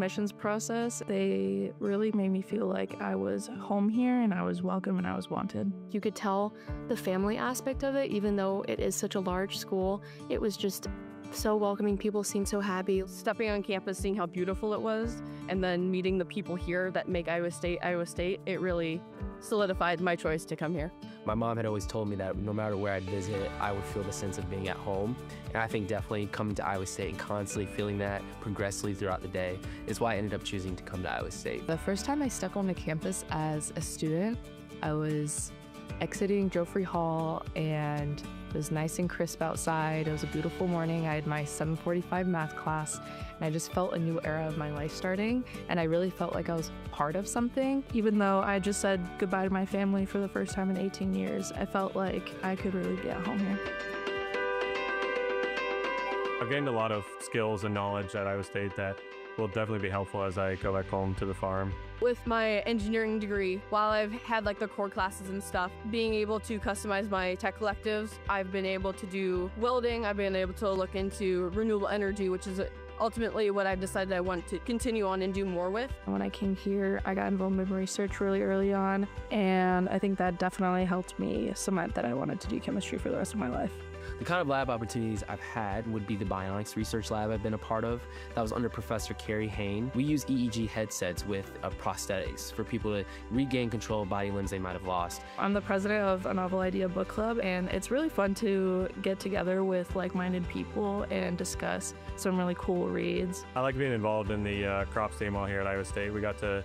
admissions process, they really made me feel like I was home here and I was welcome and I was wanted. You could tell the family aspect of it, even though it is such a large school. It was just so welcoming. People seemed so happy. Stepping on campus, seeing how beautiful it was, and then meeting the people here that make Iowa State, it really solidified my choice to come here. My mom had always told me that no matter where I'd visit, I would feel the sense of being at home. And I think definitely coming to Iowa State and constantly feeling that progressively throughout the day is why I ended up choosing to come to Iowa State. The first time I stepped on the campus as a student, I was exiting Joffrey Hall and it was nice and crisp outside. It was a beautiful morning. I had my 7:45 math class and I just felt a new era of my life starting, and I really felt like I was part of something. Even though I just said goodbye to my family for the first time in 18 years, I felt like I could really be at home here. I've gained a lot of skills and knowledge at Iowa State that will definitely be helpful as I go back home to the farm. With my engineering degree, while I've had like the core classes and stuff, being able to customize my tech electives, I've been able to do welding, I've been able to look into renewable energy, which is ultimately what I've decided I want to continue on and do more with. When I came here, I got involved in research really early on, and I think that definitely helped me cement that I wanted to do chemistry for the rest of my life. The kind of lab opportunities I've had would be the bionics research lab I've been a part of. That was under Professor Carrie Hain. We use EEG headsets with prosthetics for people to regain control of body limbs they might have lost. I'm the president of a Novel Idea Book Club, and it's really fun to get together with like-minded people and discuss some really cool reads. I like being involved in the crops team while here at Iowa State. We got to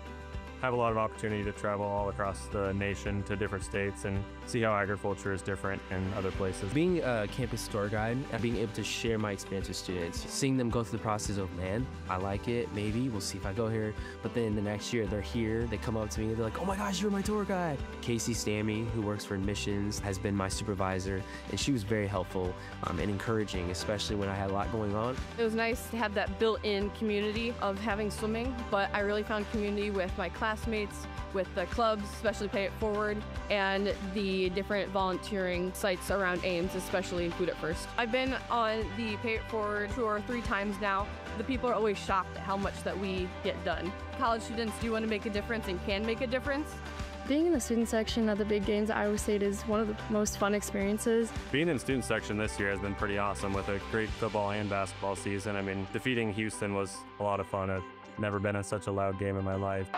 have a lot of opportunity to travel all across the nation to different states and see how agriculture is different in other places. Being a campus tour guide and being able to share my experience with students, seeing them go through the process of, man, I like it, maybe, we'll see if I go here. But then the next year they're here, they come up to me, they're like, oh my gosh, you're my tour guide. Casey Stammy, who works for admissions, has been my supervisor, and she was very helpful and encouraging, especially when I had a lot going on. It was nice to have that built-in community of having swimming, but I really found community with my classmates, with the clubs, especially Pay It Forward, and the different volunteering sites around Ames, especially Food at First. I've been on the Pay It Forward tour 3 times now. The people are always shocked at how much that we get done. College students do want to make a difference and can make a difference. Being in the student section at the big games at Iowa State is one of the most fun experiences. Being in student section this year has been pretty awesome with a great football and basketball season. I mean, defeating Houston was a lot of fun. I've never been in such a loud game in my life.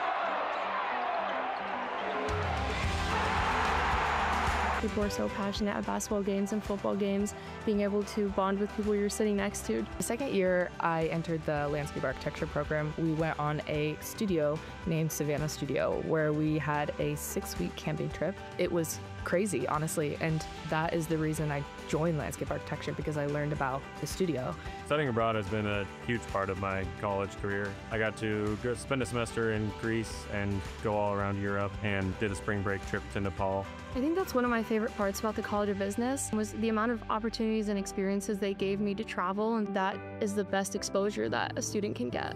People are so passionate at basketball games and football games, being able to bond with people you're sitting next to. The second year I entered the landscape architecture program, we went on a studio named Savannah Studio where we had a 6-week camping trip. It was crazy, honestly, and that is the reason I joined landscape architecture, because I learned about the studio. Studying abroad has been a huge part of my college career. I got to spend a semester in Greece and go all around Europe and did a spring break trip to Nepal. I think that's one of my favorite parts about the College of Business was the amount of opportunities and experiences they gave me to travel, and that is the best exposure that a student can get.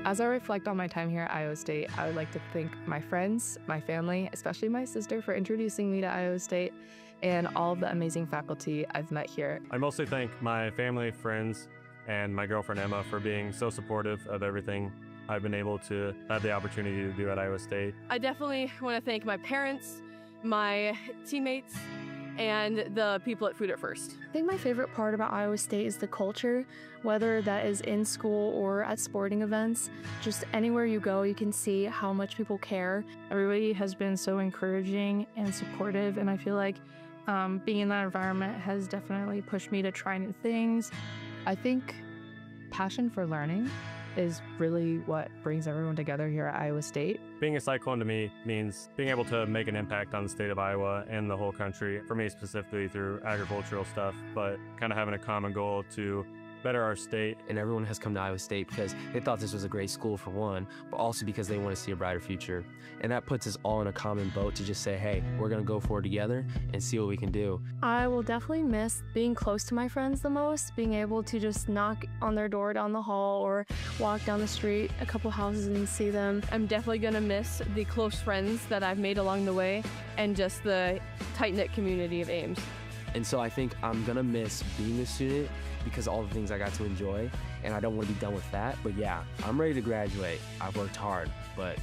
As I reflect on my time here at Iowa State, I would like to thank my friends, my family, especially my sister for introducing me to Iowa State, and all of the amazing faculty I've met here. I mostly thank my family, friends, and my girlfriend Emma for being so supportive of everything I've been able to have the opportunity to do at Iowa State. I definitely want to thank my parents, my teammates, and the people at Food at First. I think my favorite part about Iowa State is the culture, whether that is in school or at sporting events. Just anywhere you go, you can see how much people care. Everybody has been so encouraging and supportive, and I feel like being in that environment has definitely pushed me to try new things. I think passion for learning is really what brings everyone together here at Iowa State. Being a Cyclone to me means being able to make an impact on the state of Iowa and the whole country, for me specifically through agricultural stuff, but kind of having a common goal to better our state. And everyone has come to Iowa State because they thought this was a great school for one, but also because they want to see a brighter future. And that puts us all in a common boat to just say, hey, we're going to go forward together and see what we can do. I will definitely miss being close to my friends the most, being able to just knock on their door down the hall or walk down the street a couple houses and see them. I'm definitely going to miss the close friends that I've made along the way and just the tight-knit community of Ames. And so I think I'm gonna miss being a student because all the things I got to enjoy, and I don't want to be done with that. But yeah, I'm ready to graduate. I've worked hard, but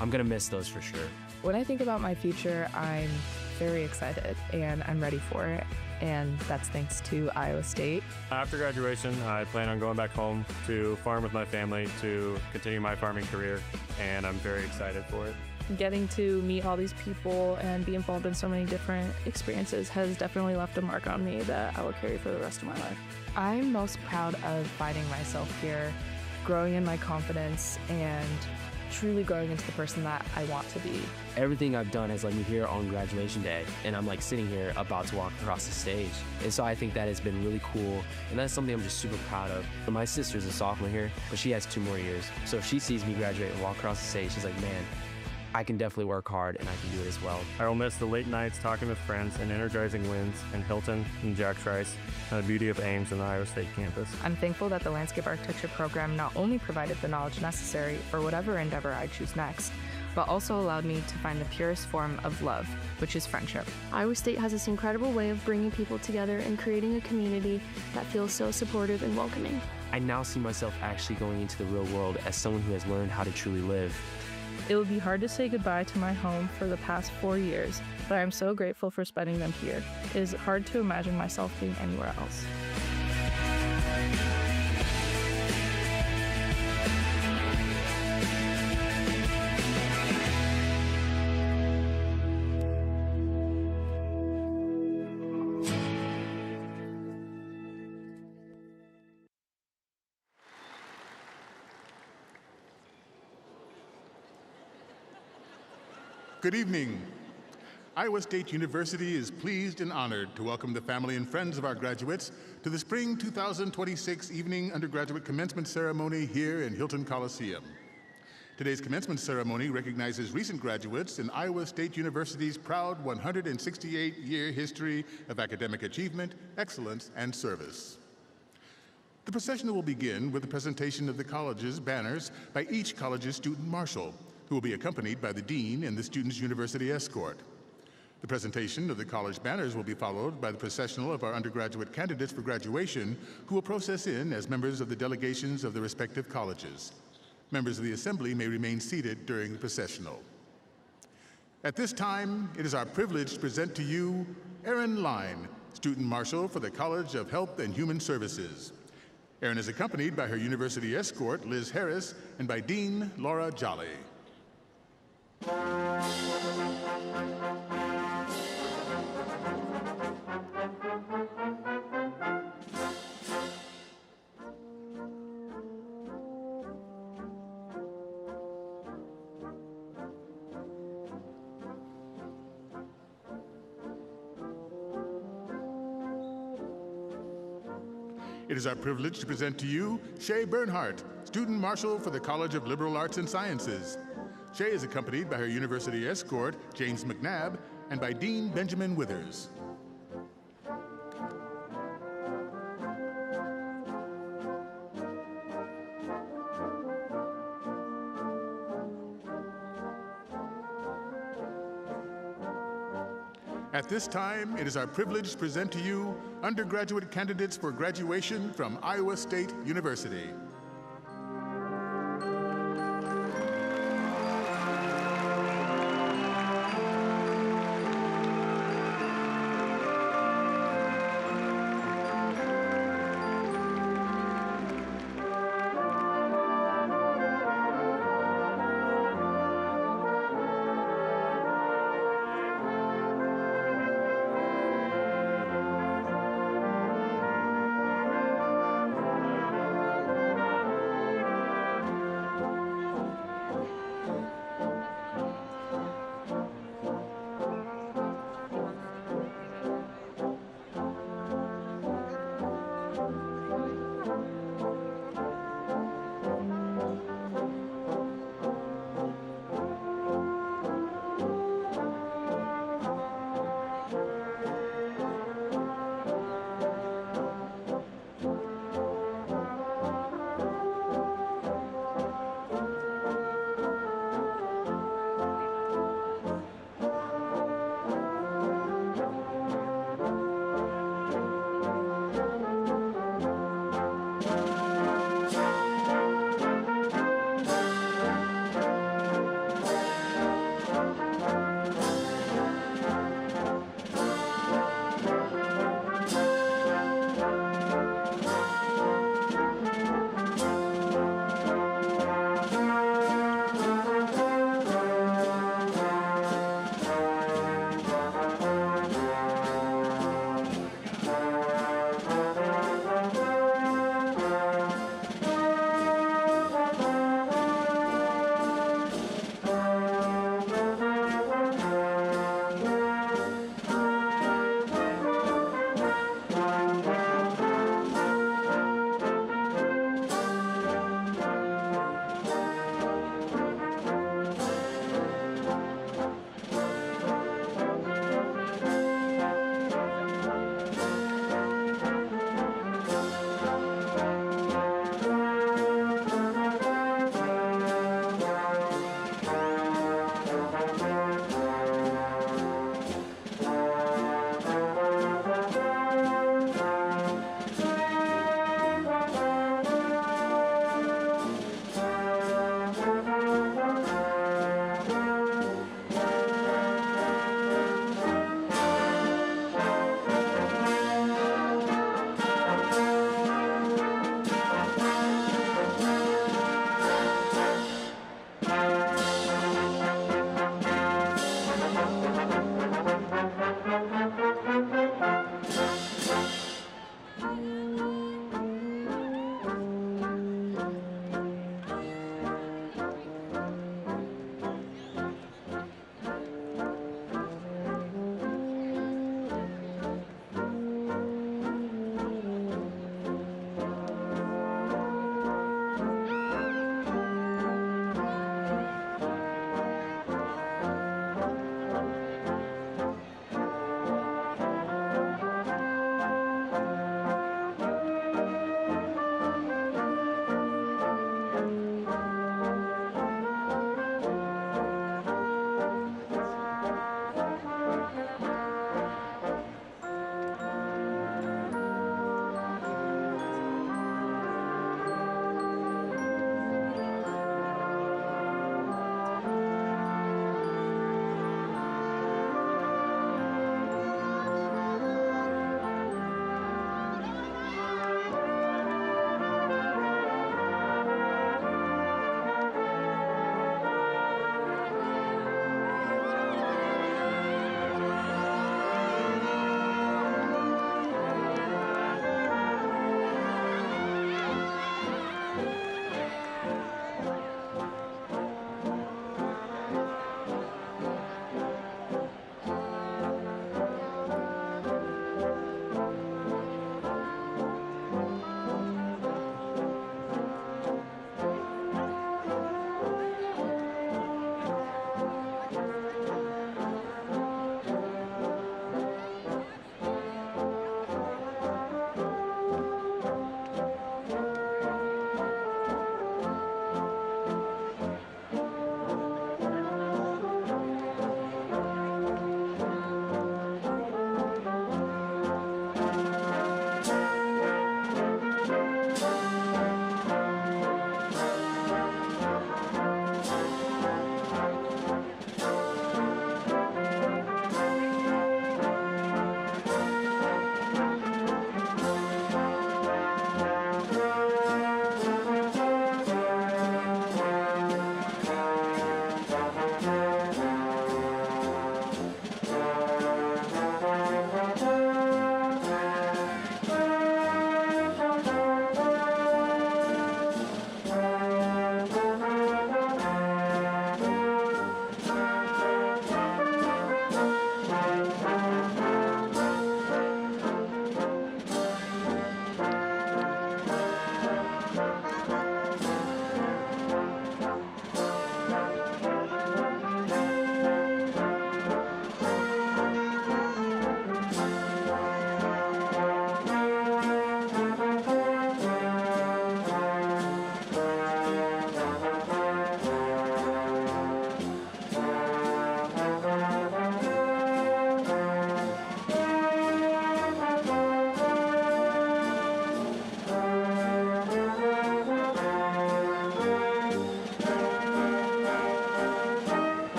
I'm gonna miss those for sure. When I think about my future, I'm very excited and I'm ready for it. And that's thanks to Iowa State. After graduation, I plan on going back home to farm with my family to continue my farming career, and I'm very excited for it. Getting to meet all these people and be involved in so many different experiences has definitely left a mark on me that I will carry for the rest of my life. I'm most proud of finding myself here, growing in my confidence, and truly growing into the person that I want to be. Everything I've done has led me here on graduation day, and I'm like sitting here about to walk across the stage. And so I think that has been really cool, and that's something I'm just super proud of. My sister's a sophomore here, but she has 2 more years. So if she sees me graduate and walk across the stage, she's like, man, I can definitely work hard and I can do it as well. I will miss the late nights talking with friends and energizing wins in Hilton and Jack Trice and the beauty of Ames and the Iowa State campus. I'm thankful that the landscape architecture program not only provided the knowledge necessary for whatever endeavor I choose next, but also allowed me to find the purest form of love, which is friendship. Iowa State has this incredible way of bringing people together and creating a community that feels so supportive and welcoming. I now see myself actually going into the real world as someone who has learned how to truly live. It would be hard to say goodbye to my home for the past 4 years, but I'm so grateful for spending them here. It is hard to imagine myself being anywhere else. Good evening. Iowa State University is pleased and honored to welcome the family and friends of our graduates to the Spring 2026 Evening Undergraduate Commencement Ceremony here in Hilton Coliseum. Today's commencement ceremony recognizes recent graduates in Iowa State University's proud 168-year history of academic achievement, excellence, and service. The procession will begin with the presentation of the college's banners by each college's student marshal, who will be accompanied by the dean and the student's university escort. The presentation of the college banners will be followed by the processional of our undergraduate candidates for graduation, who will process in as members of the delegations of the respective colleges. Members of the assembly may remain seated during the processional. At this time, it is our privilege to present to you Erin Line, student marshal for the College of Health and Human Services. Erin is accompanied by her university escort, Liz Harris, and by Dean Laura Jolly. It is our privilege to present to you Shay Bernhardt, student marshal for the College of Liberal Arts and Sciences. Shay is accompanied by her university escort, James McNabb, and by Dean Benjamin Withers. At this time, it is our privilege to present to you undergraduate candidates for graduation from Iowa State University.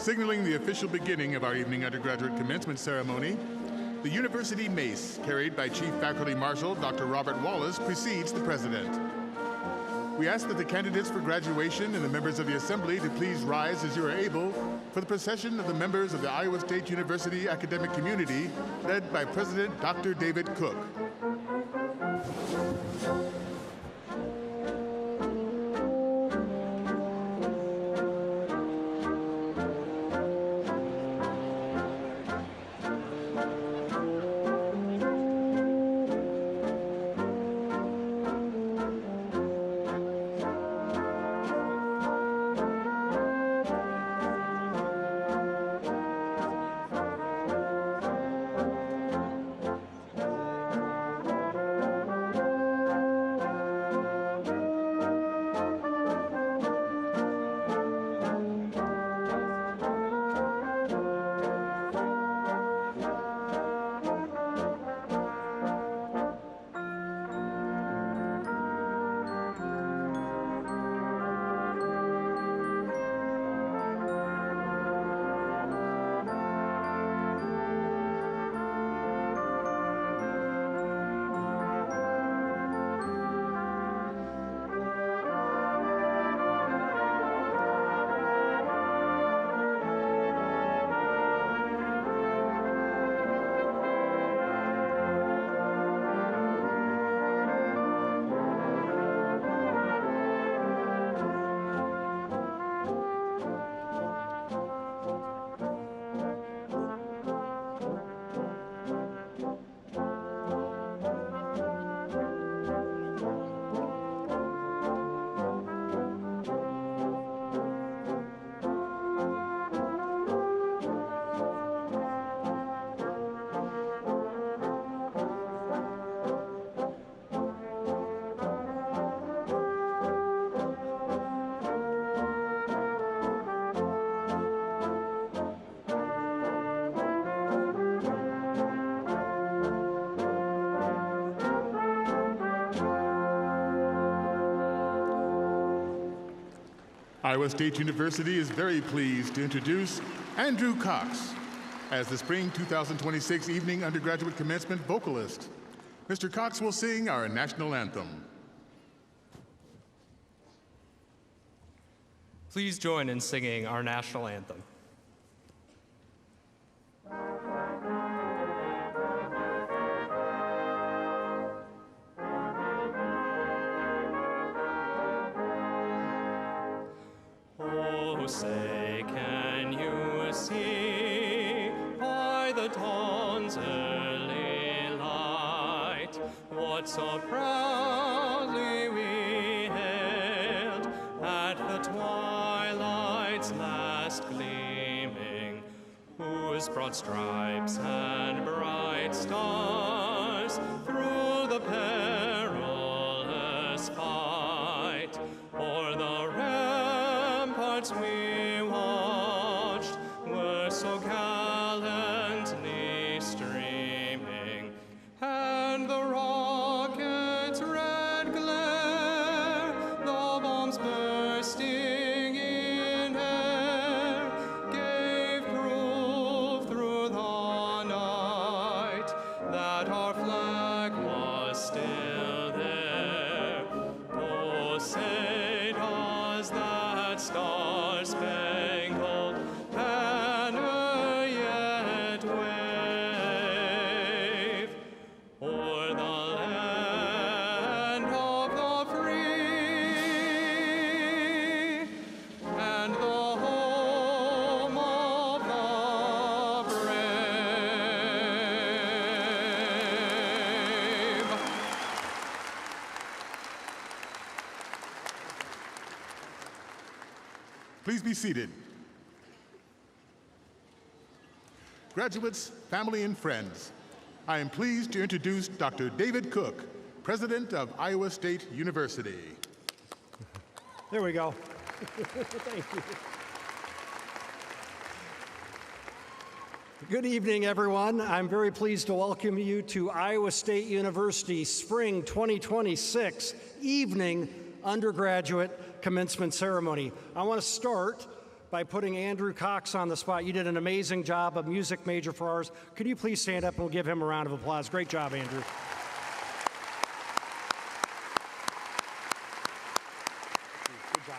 Signaling the official beginning of our evening undergraduate commencement ceremony, the University Mace, carried by Chief Faculty Marshal Dr. Robert Wallace, precedes the President. We ask that the candidates for graduation and the members of the Assembly to please rise as you are able for the procession of the members of the Iowa State University academic community, led by President Dr. David Cook. Iowa State University is very pleased to introduce Andrew Cox as the Spring 2026 Evening Undergraduate Commencement vocalist. Mr. Cox will sing our national anthem. Please join in singing our national anthem. Oh, say, can you see by the dawn's early light what so proudly we hailed at the twilight's last gleaming, whose broad stripes and bright stars through the perilous fight o'er the ramparts we watched were so gallantly streaming, and the rocket's red glare, the bombs bursting in air, gave proof through the night that our flag was still there. Oh, say does that star-spangled banner yet wave o'er the land of the free and the home of the brave? Please be seated. Graduates, family, and friends, I am pleased to introduce Dr. David Cook, President of Iowa State University. There we go. Thank you. Good evening, everyone. I'm very pleased to welcome you to Iowa State University Spring 2026 Evening Undergraduate Commencement Ceremony. I want to start by putting Andrew Cox on the spot. You did an amazing job, a music major for ours. Could you please stand up and we'll give him a round of applause? Great job, Andrew. Good job.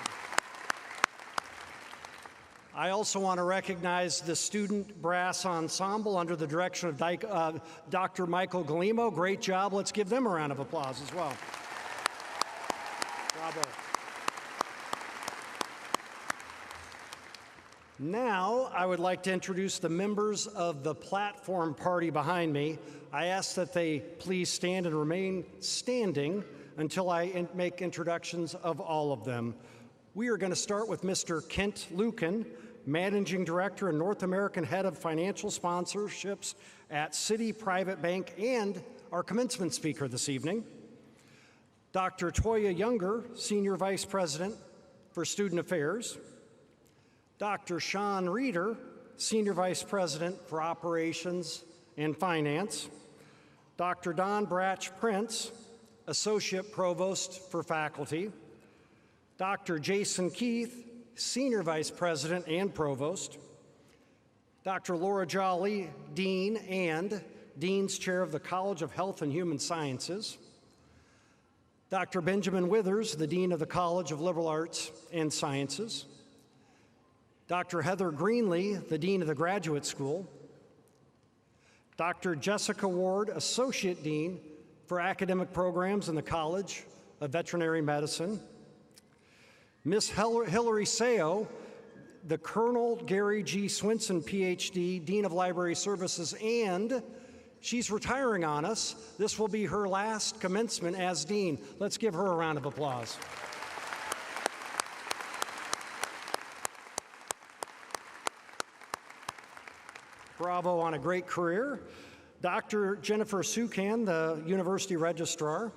I also want to recognize the student brass ensemble under the direction of Dr. Michael Galimo. Great job. Let's give them a round of applause as well. Bravo. Now, I would like to introduce the members of the platform party behind me. I ask that they please stand and remain standing until I make introductions of all of them. We are going to start with Mr. Kent Lucan, Managing Director and North American Head of Financial Sponsorships at Citi Private Bank, and our commencement speaker this evening. Dr. Toya Younger, Senior Vice President for Student Affairs. Dr. Sean Reeder, Senior Vice President for Operations and Finance. Dr. Don Bratch Prince, Associate Provost for Faculty. Dr. Jason Keith, Senior Vice President and Provost. Dr. Laura Jolly, Dean and Dean's Chair of the College of Health and Human Sciences. Dr. Benjamin Withers, the Dean of the College of Liberal Arts and Sciences. Dr. Heather Greenlee, the Dean of the Graduate School. Dr. Jessica Ward, Associate Dean for Academic Programs in the College of Veterinary Medicine. Ms. Hillary Seo, the Colonel Gary G. Swinson, PhD, Dean of Library Services, and she's retiring on us. This will be her last commencement as Dean. Let's give her a round of applause. Bravo on a great career. Dr. Jennifer Sukan, the University Registrar.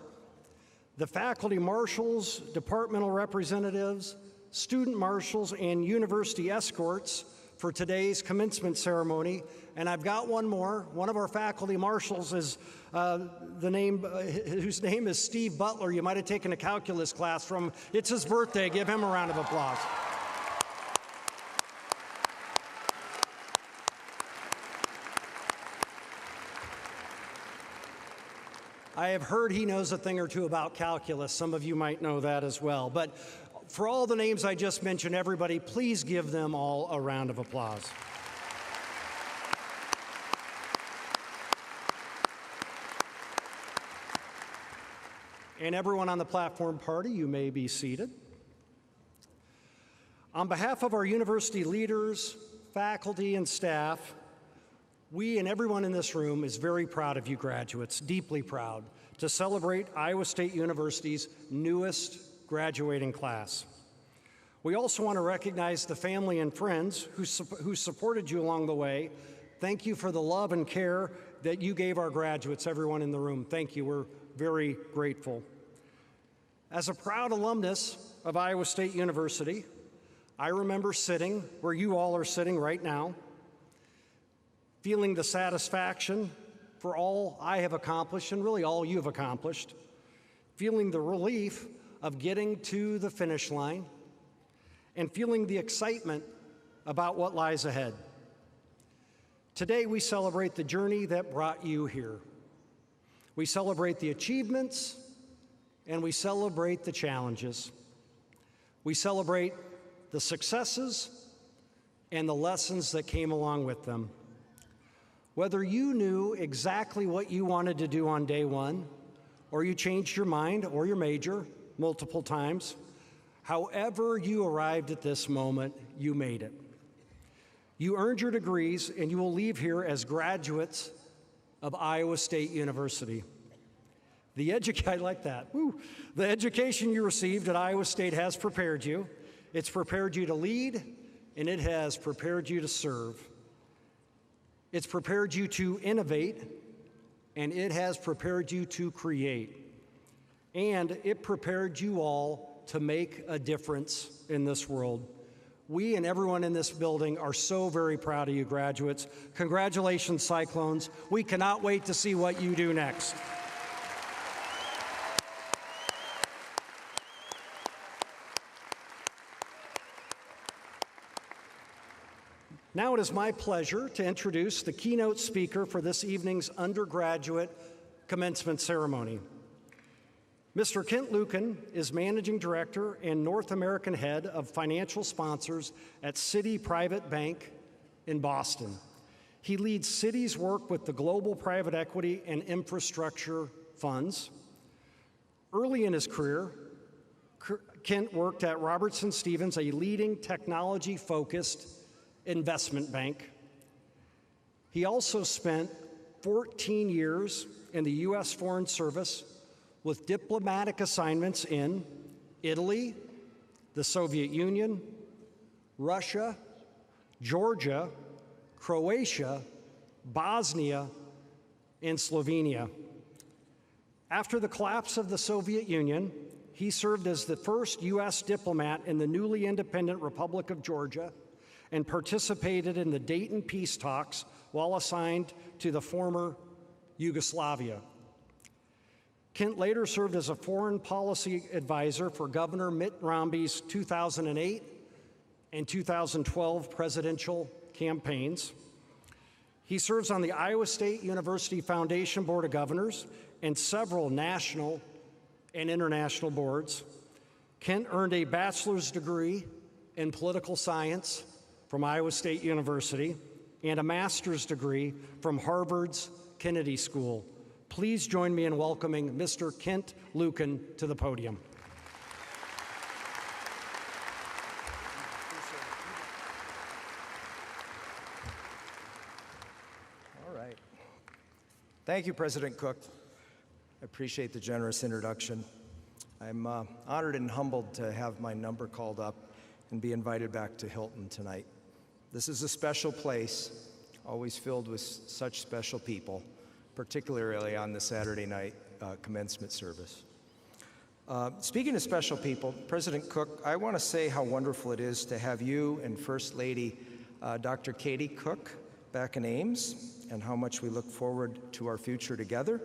The faculty marshals, departmental representatives, student marshals, and university escorts for today's commencement ceremony. And I've got one more. One of our faculty marshals is whose name is Steve Butler. You might have taken a calculus class from. It's his birthday. Give him a round of applause. I have heard he knows a thing or two about calculus. Some of you might know that as well. But for all the names I just mentioned, everybody, please give them all a round of applause. And everyone on the platform party, you may be seated. On behalf of our university leaders, faculty, and staff, we and everyone in this room is very proud of you graduates, deeply proud, to celebrate Iowa State University's newest graduating class. We also want to recognize the family and friends who supported you along the way. Thank you for the love and care that you gave our graduates, everyone in the room. Thank you. We're very grateful. As a proud alumnus of Iowa State University, I remember sitting where you all are sitting right now, feeling the satisfaction for all I have accomplished and really all you've accomplished, feeling the relief of getting to the finish line, and feeling the excitement about what lies ahead. Today we celebrate the journey that brought you here. We celebrate the achievements and we celebrate the challenges. We celebrate the successes and the lessons that came along with them. Whether you knew exactly what you wanted to do on day one, or you changed your mind or your major multiple times, however you arrived at this moment, you made it. You earned your degrees and you will leave here as graduates of Iowa State University. I like that. Woo. The education you received at Iowa State has prepared you. It's prepared you to lead, and it has prepared you to serve. It's prepared you to innovate, and it has prepared you to create. And it prepared you all to make a difference in this world. We and everyone in this building are so very proud of you, graduates. Congratulations, Cyclones. We cannot wait to see what you do next. Now it is my pleasure to introduce the keynote speaker for this evening's undergraduate commencement ceremony. Mr. Kent Luken is Managing Director and North American Head of Financial Sponsors at Citi Private Bank in Boston. He leads Citi's work with the global private equity and infrastructure funds. Early in his career, Kent worked at Robertson Stephens, a leading technology-focused investment bank. He also spent 14 years in the U.S. Foreign Service with diplomatic assignments in Italy, the Soviet Union, Russia, Georgia, Croatia, Bosnia, and Slovenia. After the collapse of the Soviet Union, he served as the first U.S. diplomat in the newly independent Republic of Georgia and participated in the Dayton peace talks while assigned to the former Yugoslavia. Kent later served as a foreign policy advisor for Governor Mitt Romney's 2008 and 2012 presidential campaigns. He serves on the Iowa State University Foundation Board of Governors and several national and international boards. Kent earned a bachelor's degree in political science from Iowa State University and a master's degree from Harvard's Kennedy School. Please join me in welcoming Mr. Kent Luken to the podium. All right. Thank you, President Cook. I appreciate the generous introduction. I'm honored and humbled to have my number called up and be invited back to Hilton tonight. This is a special place, always filled with such special people, particularly on the Saturday night commencement service. Speaking of special people, President Cook, I want to say how wonderful it is to have you and First Lady Dr. Katie Cook back in Ames, and how much we look forward to our future together.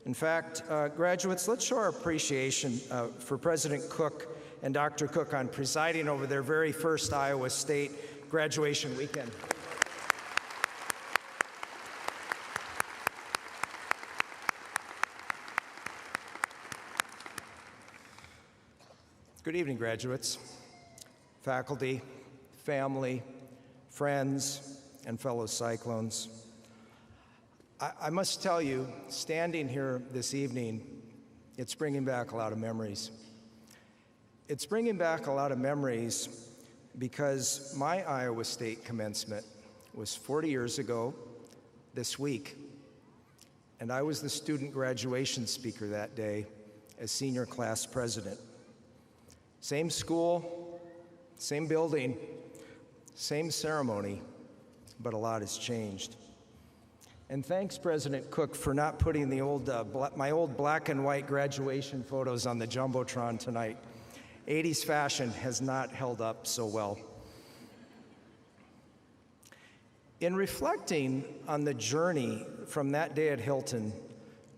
In fact, graduates, let's show our appreciation for President Cook and Dr. Cook on presiding over their very first Iowa State graduation weekend. Good evening, graduates, faculty, family, friends, and fellow Cyclones. I must tell you, standing here this evening, it's bringing back a lot of memories. It's bringing back a lot of memories because my Iowa State commencement was 40 years ago this week, and I was the student graduation speaker that day as senior class president. Same school, same building, same ceremony, but a lot has changed. And thanks, President Cook, for not putting the my old black and white graduation photos on the Jumbotron tonight. 80s fashion has not held up so well. In reflecting on the journey from that day at Hilton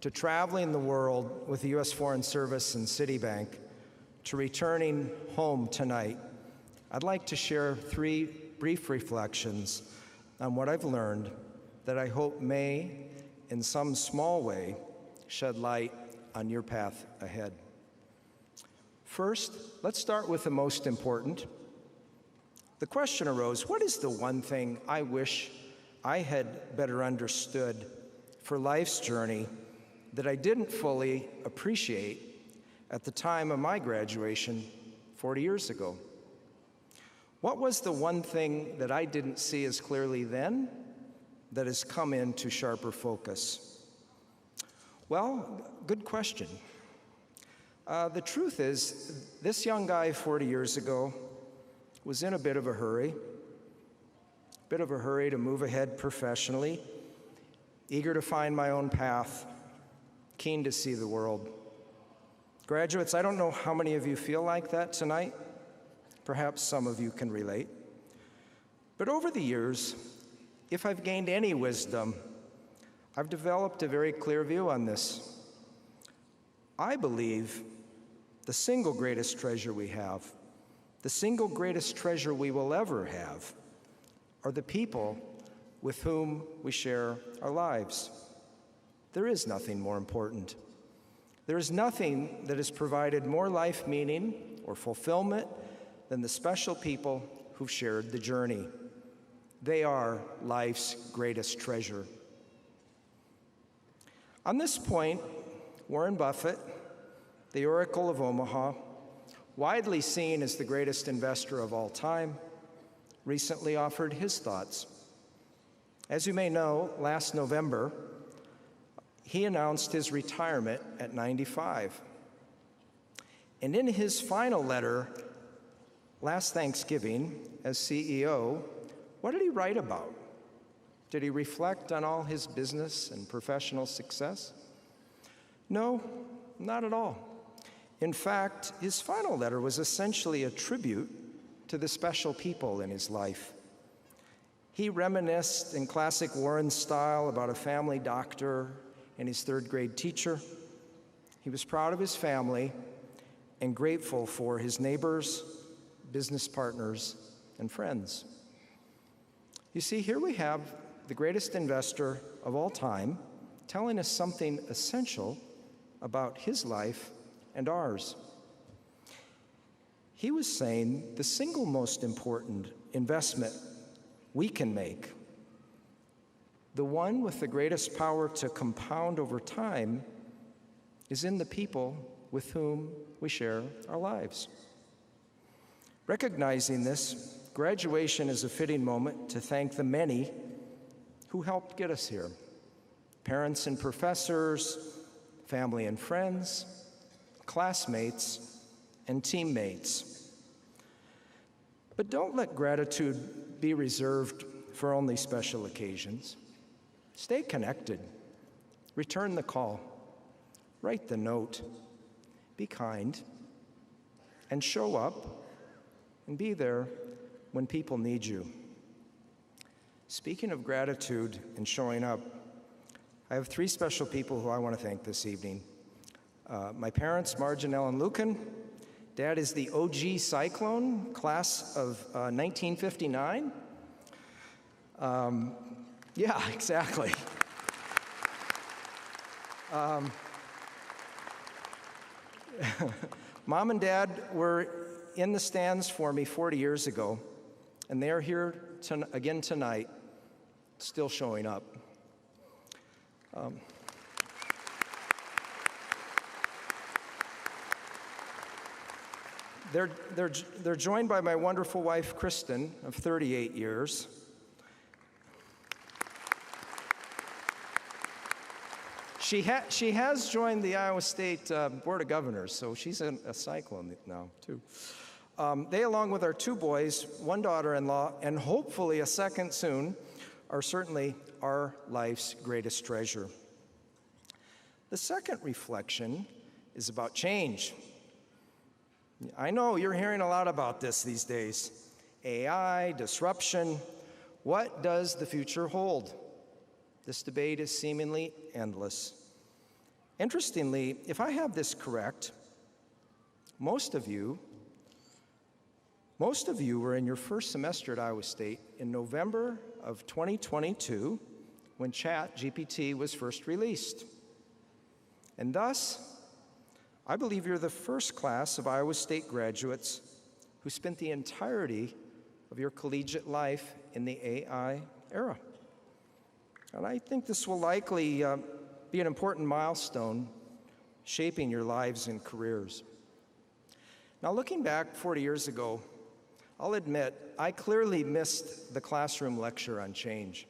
to traveling the world with the U.S. Foreign Service and Citibank to returning home tonight, I'd like to share 3 brief reflections on what I've learned that I hope may, in some small way, shed light on your path ahead. First, let's start with the most important. The question arose, what is the one thing I wish I had better understood for life's journey that I didn't fully appreciate at the time of my graduation 40 years ago? What was the one thing that I didn't see as clearly then that has come into sharper focus? Well, good question. The truth is, this young guy 40 years ago was in a bit of a hurry to move ahead professionally, eager to find my own path, keen to see the world. Graduates, I don't know how many of you feel like that tonight. Perhaps some of you can relate. But over the years, if I've gained any wisdom, I've developed a very clear view on this. I believe the single greatest treasure we have, the single greatest treasure we will ever have, are the people with whom we share our lives. There is nothing more important. There is nothing that has provided more life meaning or fulfillment than the special people who've shared the journey. They are life's greatest treasure. On this point, Warren Buffett, the Oracle of Omaha, widely seen as the greatest investor of all time, recently offered his thoughts. As you may know, last November, he announced his retirement at 95. And in his final letter last Thanksgiving as CEO, what did he write about? Did he reflect on all his business and professional success? No, not at all. In fact, his final letter was essentially a tribute to the special people in his life. He reminisced in classic Warren style about a family doctor and his third-grade teacher. He was proud of his family and grateful for his neighbors, business partners, and friends. You see, here we have the greatest investor of all time telling us something essential about his life and ours. He was saying the single most important investment we can make, the one with the greatest power to compound over time, is in the people with whom we share our lives. Recognizing this, graduation is a fitting moment to thank the many who helped get us here: parents and professors, family and friends, classmates, and teammates. But don't let gratitude be reserved for only special occasions. Stay connected. Return the call. Write the note. Be kind. And show up and be there when people need you. Speaking of gratitude and showing up, I have three special people who I want to thank this evening. My parents, Marge and Ellen Lucan. Dad is the OG Cyclone, class of 1959. Yeah, exactly. Mom and Dad were in the stands for me 40 years ago, and they are here again tonight, still showing up. They're joined by my wonderful wife, Kristen, of 38 years. She has joined the Iowa State Board of Governors, so she's a Cyclone now, too. They, along with our two boys, one daughter-in-law, and hopefully a second soon, are certainly our life's greatest treasure. The second reflection is about change. I know you're hearing a lot about this these days. AI, disruption. What does the future hold? This debate is seemingly endless. Interestingly, if I have this correct, most of you were in your first semester at Iowa State in November of 2022 when ChatGPT was first released. And thus, I believe you're the first class of Iowa State graduates who spent the entirety of your collegiate life in the AI era. And I think this will likely be an important milestone shaping your lives and careers. Now, looking back 40 years ago, I'll admit I clearly missed the classroom lecture on change.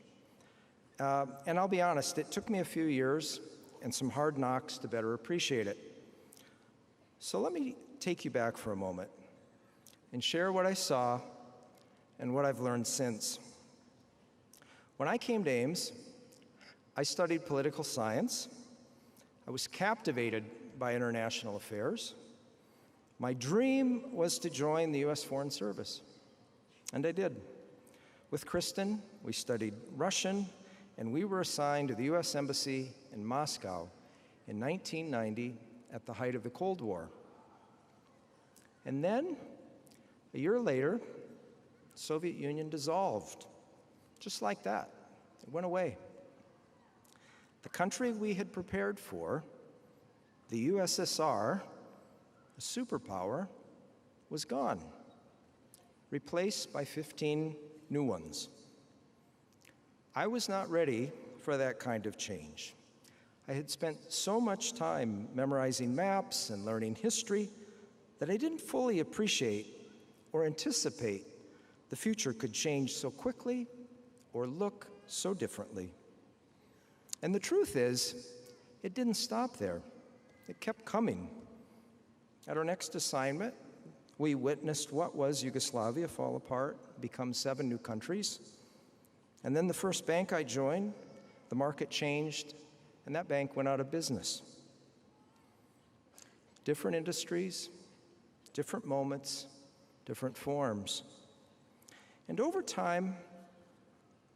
And I'll be honest, it took me a few years and some hard knocks to better appreciate it. So let me take you back for a moment and share what I saw and what I've learned since. When I came to Ames, I studied political science. I was captivated by international affairs. My dream was to join the U.S. Foreign Service, and I did. With Kristen, we studied Russian, and we were assigned to the U.S. Embassy in Moscow in 1990 at the height of the Cold War. And then, a year later, the Soviet Union dissolved. Just like that, it went away. The country we had prepared for, the USSR, a superpower, was gone, replaced by 15 new ones. I was not ready for that kind of change. I had spent so much time memorizing maps and learning history that I didn't fully appreciate or anticipate the future could change so quickly or look so differently. And the truth is, it didn't stop there. It kept coming. At our next assignment, we witnessed what was Yugoslavia fall apart, become 7 new countries. And then the first bank I joined, the market changed, and that bank went out of business. Different industries, different moments, different forms. And over time,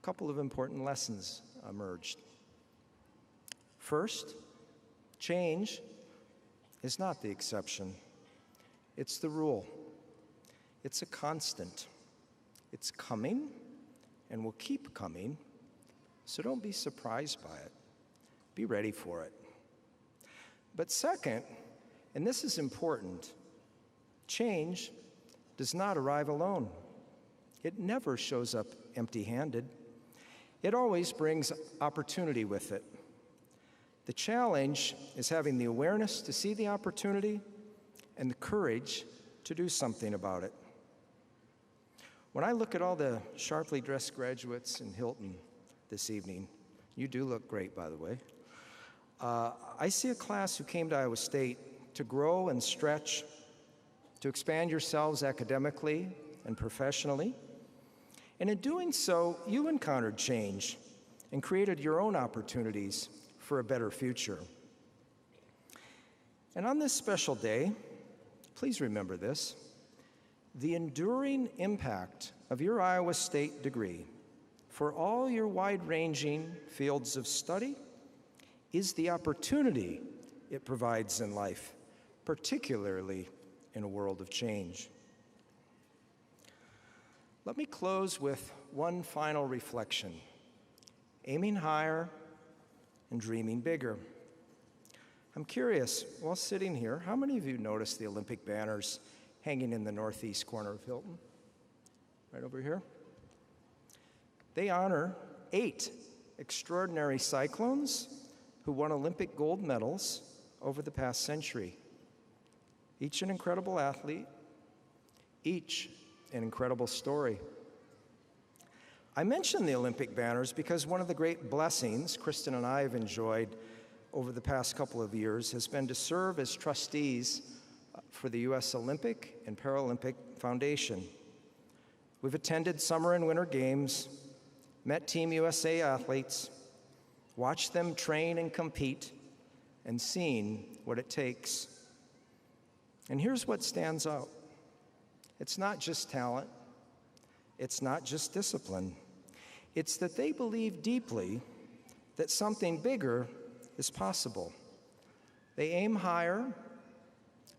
a couple of important lessons emerged. First, change is not the exception. It's the rule. It's a constant. It's coming and will keep coming, so don't be surprised by it. Be ready for it. But second, and this is important, change does not arrive alone. It never shows up empty-handed. It always brings opportunity with it. The challenge is having the awareness to see the opportunity and the courage to do something about it. When I look at all the sharply dressed graduates in Hilton this evening, you do look great, by the way, I see a class who came to Iowa State to grow and stretch, to expand yourselves academically and professionally. And in doing so, you encountered change and created your own opportunities for a better future. And on this special day, please remember this: the enduring impact of your Iowa State degree for all your wide-ranging fields of study is the opportunity it provides in life, particularly in a world of change. Let me close with one final reflection: aiming higher and dreaming bigger. I'm curious, while sitting here, how many of you noticed the Olympic banners hanging in the northeast corner of Hilton? Right over here? They honor 8 extraordinary Cyclones who won Olympic gold medals over the past century. Each an incredible athlete, each an incredible story. I mention the Olympic banners because one of the great blessings Kristen and I have enjoyed over the past couple of years has been to serve as trustees for the U.S. Olympic and Paralympic Foundation. We've attended summer and winter games, met Team USA athletes, watched them train and compete, and seen what it takes. And here's what stands out. It's not just talent. It's not just discipline. It's that they believe deeply that something bigger is possible. They aim higher.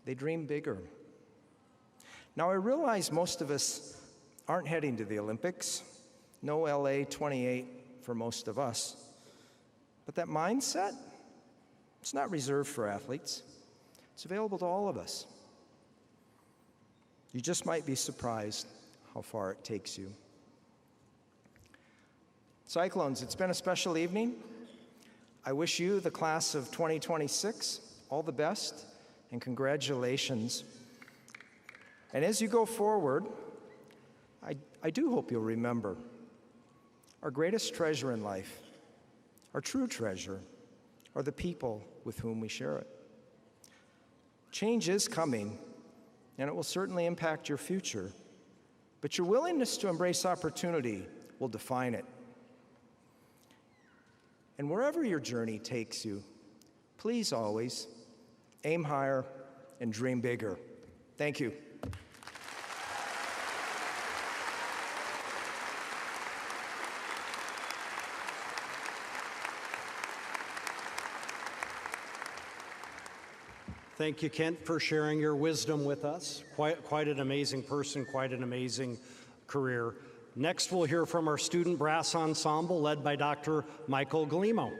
They dream bigger. Now, I realize most of us aren't heading to the Olympics. No LA 28 for most of us. But that mindset, it's not reserved for athletes. It's available to all of us. You just might be surprised how far it takes you. Cyclones, it's been a special evening. I wish you, the class of 2026, all the best and congratulations. And as you go forward, I do hope you'll remember our greatest treasure in life, our true treasure, are the people with whom we share it. Change is coming, and it will certainly impact your future, but your willingness to embrace opportunity will define it. And wherever your journey takes you, please always aim higher and dream bigger. Thank you. Thank you, Kent, for sharing your wisdom with us. Quite an amazing person, quite an amazing career. Next, we'll hear from our student brass ensemble led by Dr. Michael Galimo.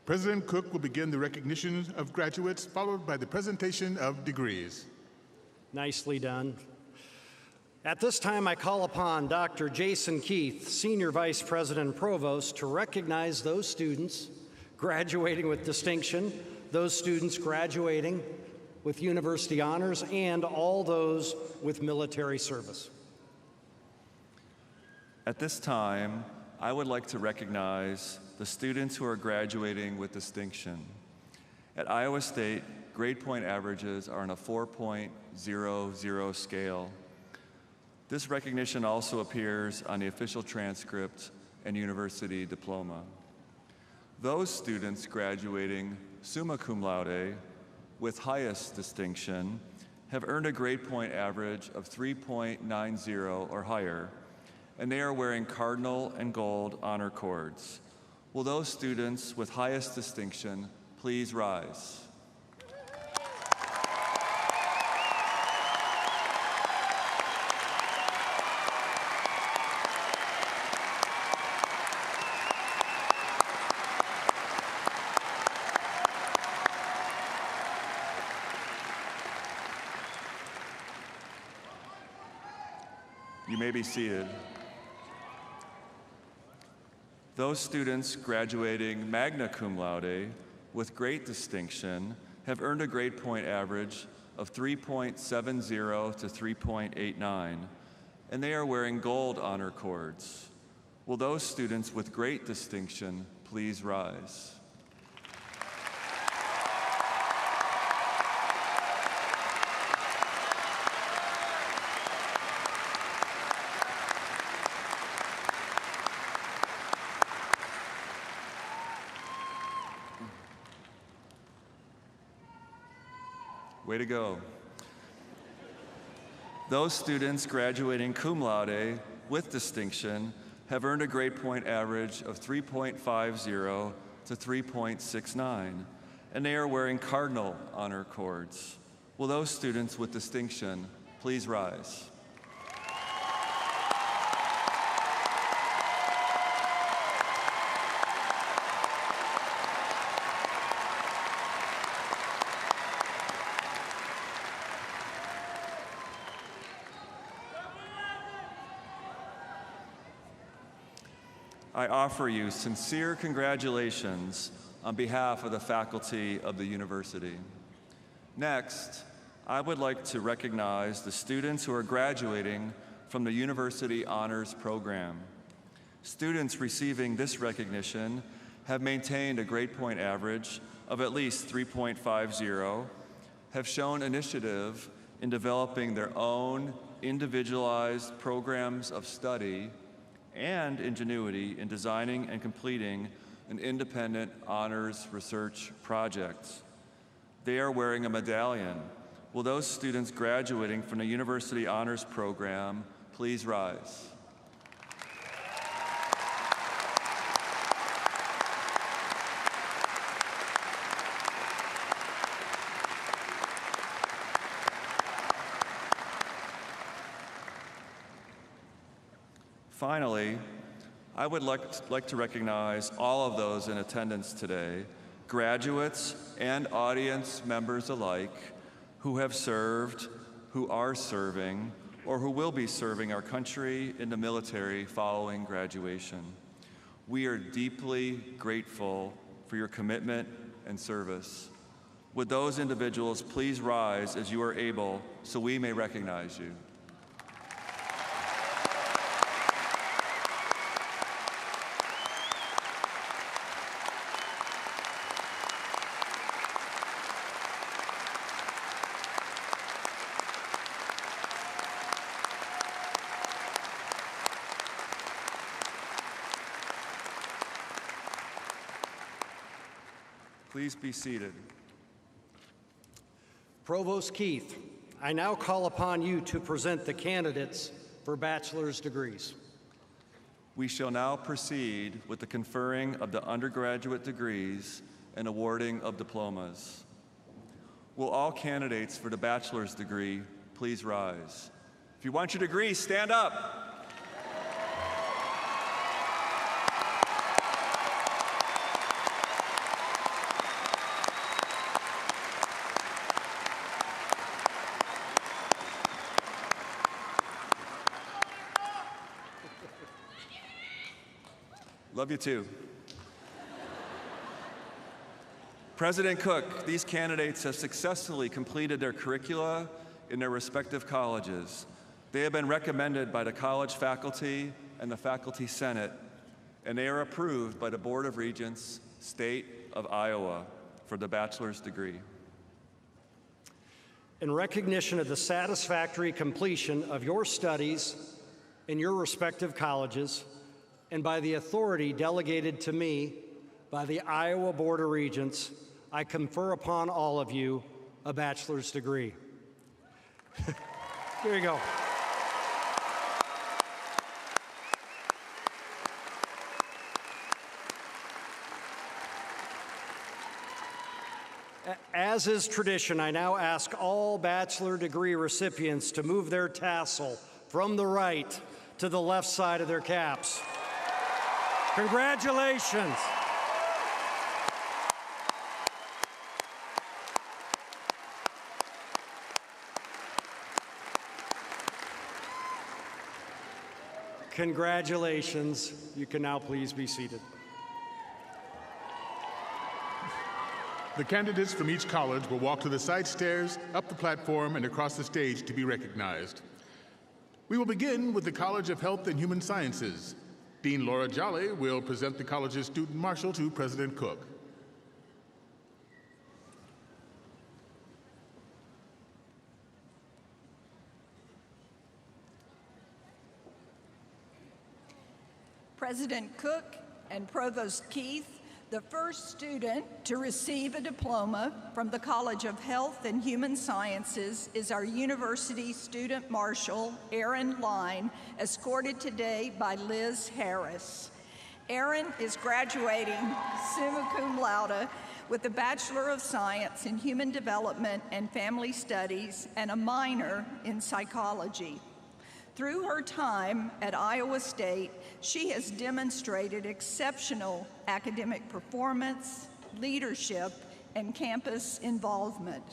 President Cook will begin the recognition of graduates, followed by the presentation of degrees. Nicely done. At this time, I call upon Dr. Jason Keith, Senior Vice President and Provost, to recognize those students graduating with distinction, those students graduating with university honors, and all those with military service. At this time, I would like to recognize the students who are graduating with distinction. At Iowa State, grade point averages are on a 4.00 scale. This recognition also appears on the official transcript and university diploma. Those students graduating summa cum laude with highest distinction have earned a grade point average of 3.90 or higher, and they are wearing cardinal and gold honor cords. Will those students with highest distinction please rise? You may be seated. Those students graduating magna cum laude with great distinction have earned a grade point average of 3.70 to 3.89, and they are wearing gold honor cords. Will those students with great distinction please rise? Way to go. Those students graduating cum laude with distinction have earned a grade point average of 3.50 to 3.69, and they are wearing cardinal honor cords. Will those students with distinction please rise? I offer you sincere congratulations on behalf of the faculty of the university. Next, I would like to recognize the students who are graduating from the University Honors Program. Students receiving this recognition have maintained a grade point average of at least 3.50, have shown initiative in developing their own individualized programs of study, and ingenuity in designing and completing an independent honors research project. They are wearing a medallion. Will those students graduating from the University Honors Program please rise? Finally, I would like to recognize all of those in attendance today, graduates and audience members alike, who have served, who are serving, or who will be serving our country in the military following graduation. We are deeply grateful for your commitment and service. Would those individuals please rise as you are able so we may recognize you? Please be seated. Provost Keith, I now call upon you to present the candidates for bachelor's degrees. We shall now proceed with the conferring of the undergraduate degrees and awarding of diplomas. Will all candidates for the bachelor's degree please rise? If you want your degree, stand up. Love you too. President Cook, these candidates have successfully completed their curricula in their respective colleges. They have been recommended by the college faculty and the faculty senate, and they are approved by the Board of Regents, State of Iowa, for the bachelor's degree. In recognition of the satisfactory completion of your studies in your respective colleges, and by the authority delegated to me by the Iowa Board of Regents, I confer upon all of you a bachelor's degree. Here you go. As is tradition, I now ask all bachelor degree recipients to move their tassel from the right to the left side of their caps. Congratulations. Congratulations. You can now please be seated. The candidates from each college will walk to the side stairs, up the platform, and across the stage to be recognized. We will begin with the College of Health and Human Sciences. Dean Laura Jolly will present the college's student marshal to President Cook. President Cook and Provost Keith, the first student to receive a diploma from the College of Health and Human Sciences is our University Student Marshal, Aaron Line, escorted today by Liz Harris. Aaron is graduating summa cum laude with a Bachelor of Science in Human Development and Family Studies and a minor in psychology. Through her time at Iowa State, she has demonstrated exceptional academic performance, leadership, and campus involvement.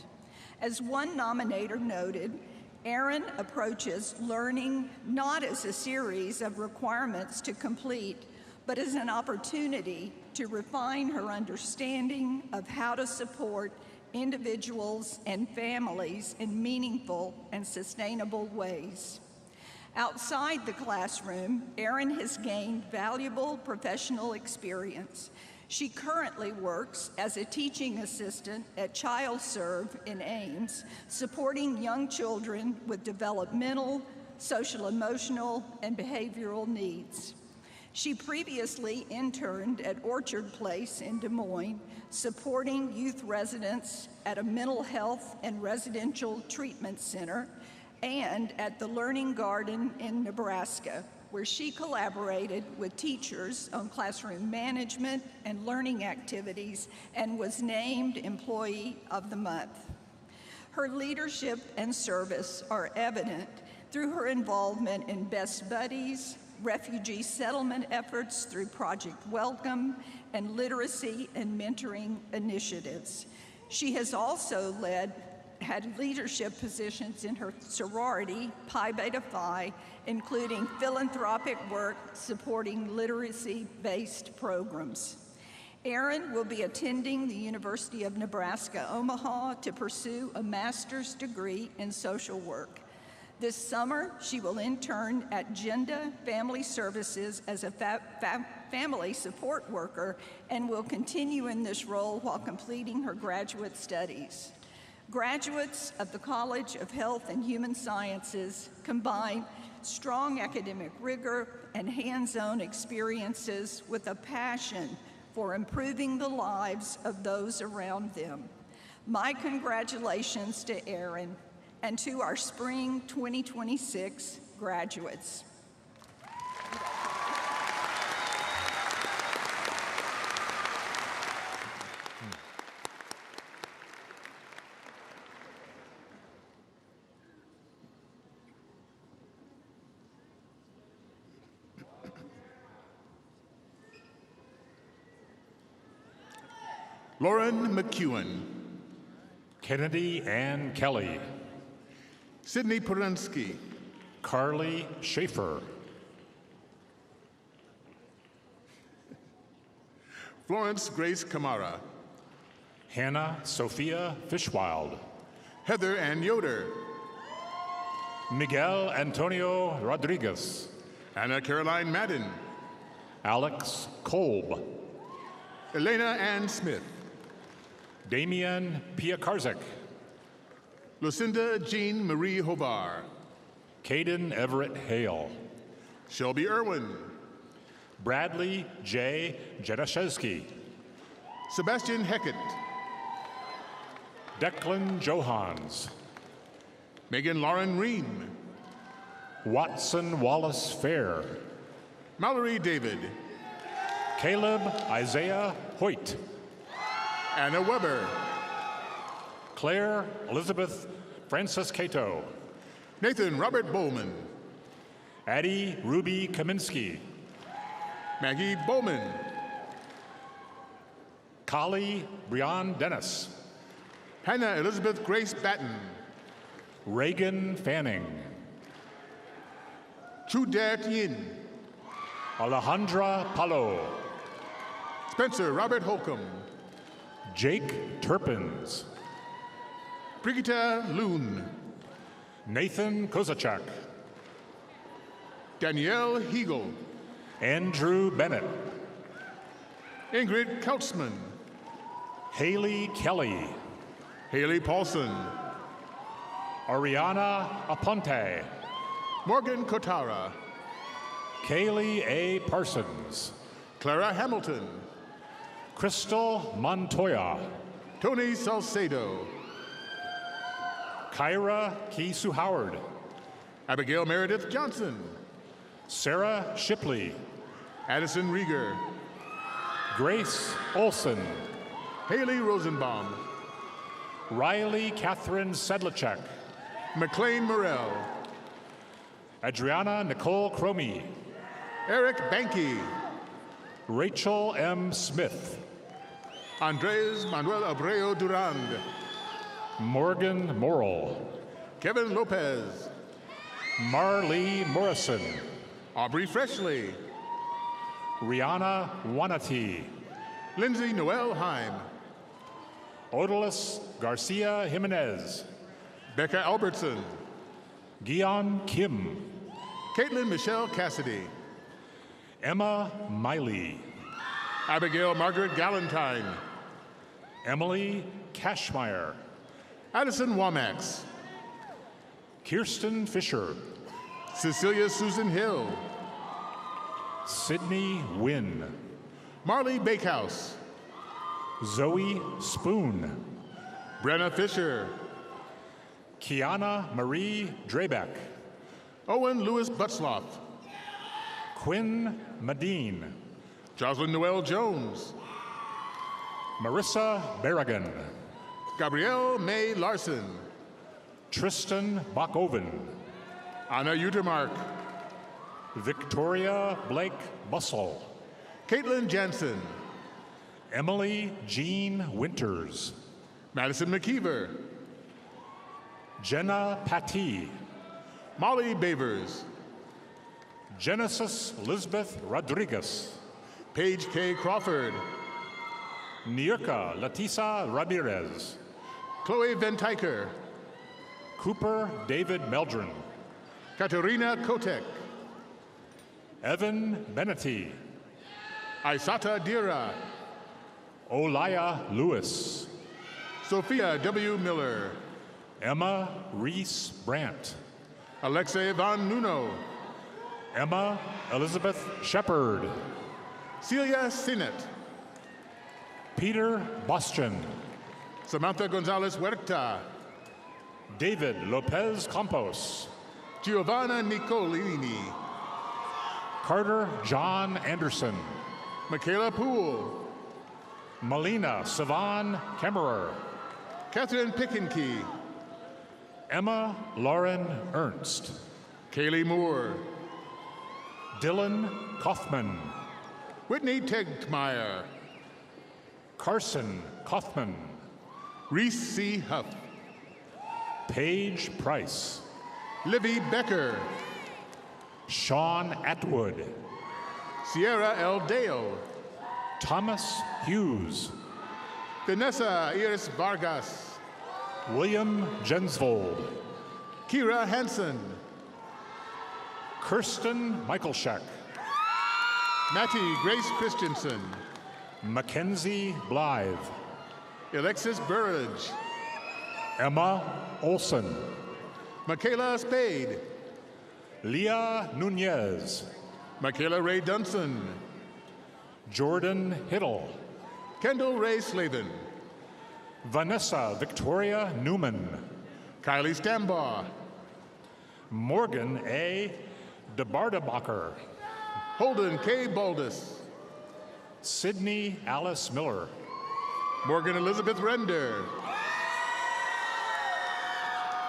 As one nominator noted, Erin approaches learning not as a series of requirements to complete, but as an opportunity to refine her understanding of how to support individuals and families in meaningful and sustainable ways. Outside the classroom, Erin has gained valuable professional experience. She currently works as a teaching assistant at ChildServe in Ames, supporting young children with developmental, social, emotional, and behavioral needs. She previously interned at Orchard Place in Des Moines, supporting youth residents at a mental health and residential treatment center, and at the Learning Garden in Nebraska, where she collaborated with teachers on classroom management and learning activities and was named Employee of the Month. Her leadership and service are evident through her involvement in Best Buddies, refugee settlement efforts through Project Welcome, and literacy and mentoring initiatives. She has also had leadership positions in her sorority, Pi Beta Phi, including philanthropic work supporting literacy-based programs. Erin will be attending the University of Nebraska, Omaha to pursue a master's degree in social work. This summer, she will intern at Genda Family Services as a family support worker and will continue in this role while completing her graduate studies. Graduates of the College of Health and Human Sciences combine strong academic rigor and hands-on experiences with a passion for improving the lives of those around them. My congratulations to Erin and to our Spring 2026 graduates. Lauren McEwen. Kennedy Ann Kelly. Sydney Porensky. Carly Schaefer. Florence Grace Camara. Hannah Sophia Fishwild. Heather Ann Yoder. Miguel Antonio Rodriguez. Anna Caroline Madden. Alex Kolb. Elena Ann Smith. Damian Piakarzek. Lucinda Jean Marie Hovar. Caden Everett Hale. Shelby Irwin. Bradley J. Jedaszewski. Sebastian Heckett. Declan Johans. Megan Lauren Ream. Watson Wallace Fair. Mallory David. Caleb Isaiah Hoyt. Anna Weber. Claire Elizabeth Francis Cato. Nathan Robert Bowman. Addie Ruby Kaminsky. Maggie Bowman. Kali Brian Dennis. Hannah Elizabeth Grace Batten. Reagan Fanning. Chudet Yin. Alejandra Palo. Spencer Robert Holcomb. Jake Turpins. Brigitte Loon. Nathan Kozachak. Danielle Hegel. Andrew Bennett. Ingrid Kautzman. Haley Kelly. Haley Paulson. Ariana Aponte. Morgan Kotara. Kaylee A. Parsons. Clara Hamilton. Crystal Montoya. Tony Salcedo. Kyra Kisu Howard. Abigail Meredith Johnson. Sarah Shipley. Addison Rieger. Grace Olson. Haley Rosenbaum. Riley Catherine Sedlacek. McLean Morrell. Adriana Nicole Cromie. Eric Banky. Rachel M. Smith. Andres Manuel Abreu Durand. Morgan Morrill. Kevin Lopez. Marlee Morrison. Aubrey Freshley. Rihanna Wanati. Lindsay Noel Heim. Odalis Garcia Jimenez. Becca Albertson. Gion Kim. Caitlin Michelle Cassidy. Emma Miley. Abigail Margaret Galentine. Emily Cashmeyer. Addison Womax. Kirsten Fisher. Cecilia Susan Hill. Sydney Wynn. Marley Bakehouse. Zoe Spoon. Brenna Fisher. Kiana Marie Drabeck. Owen Lewis Butzloff. Quinn Medine. Jocelyn Noel Jones. Marissa Berrigan. Gabrielle May Larson. Tristan Bachoven. Anna Utermark. Victoria Blake Bussell. Caitlin Jansen. Emily Jean Winters. Madison McKeever. Jenna Patty. Molly Bavers. Genesis Lisbeth Rodriguez. Paige K. Crawford. Nierka Latisa Ramirez. Chloe Van Tyker. Cooper David Meldron. Katerina Kotek. Evan Benetti. Isata Dira. Olaya Lewis. Sophia W. Miller. Emma Reese Brandt. Alexa Van Nuno. Emma Elizabeth Shepard. Celia Sinnett. Peter Boston. Samantha Gonzalez Huerta. David Lopez Campos. Giovanna Nicolini. Carter John Anderson. Michaela Poole. Melina Savan Kemmerer. Catherine Pickenkey. Emma Lauren Ernst. Kaylee Moore. Dylan Kaufman. Whitney Tegtmeyer. Carson Kaufman. Reese C. Huff. Paige Price. Livy Becker. Sean Atwood. Sierra L. Dale. Thomas Hughes. Vanessa Iris Vargas. William Jensvold. Kira Hansen. Kirsten Michaelshek. Mattie Grace Christensen. Mackenzie Blythe. Alexis Burridge. Emma Olson. Michaela Spade. Leah Nunez. Michaela Ray Dunson. Jordan Hiddle. Kendall Ray Slavin. Vanessa Victoria Newman. Kylie Stambaugh. Morgan A. DeBardebacher. Holden K. Baldus. Sydney Alice Miller. Morgan Elizabeth Render.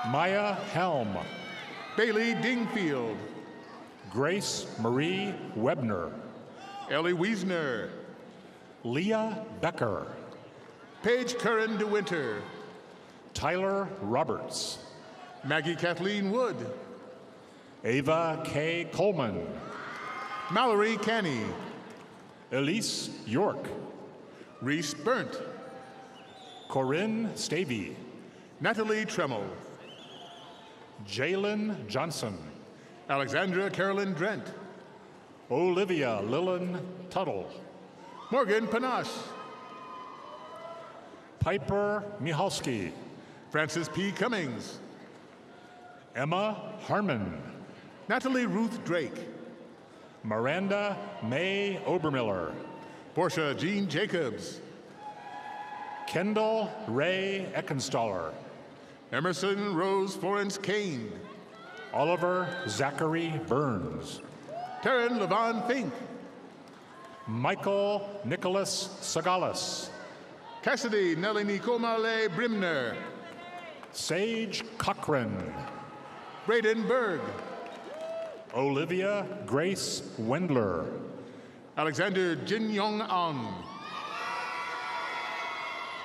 Maya Helm. Bailey Dingfield. Grace Marie Webner. Ellie Wiesner. Leah Becker. Paige Curran DeWinter. Tyler Roberts. Maggie Kathleen Wood. Ava K. Coleman. Mallory Canny. Elise York. Reese Burnt. Corinne Stavey. Natalie Tremmel. Jalen Johnson. Alexandra Carolyn Drent. Olivia Lillian Tuttle. Morgan Panache. Piper Michalski. Francis P. Cummings. Emma Harmon. Natalie Ruth Drake. Miranda May Obermiller. Portia Jean Jacobs. Kendall Ray Eckenstaller. Emerson Rose Florence Kane. Oliver Zachary Burns. Taryn Levon Fink. Michael Nicholas Sagalas. Cassidy Nellie Nicomale Brimner. Sage Cochran. Braden Berg. Olivia Grace Wendler. Alexander Jin Yong An.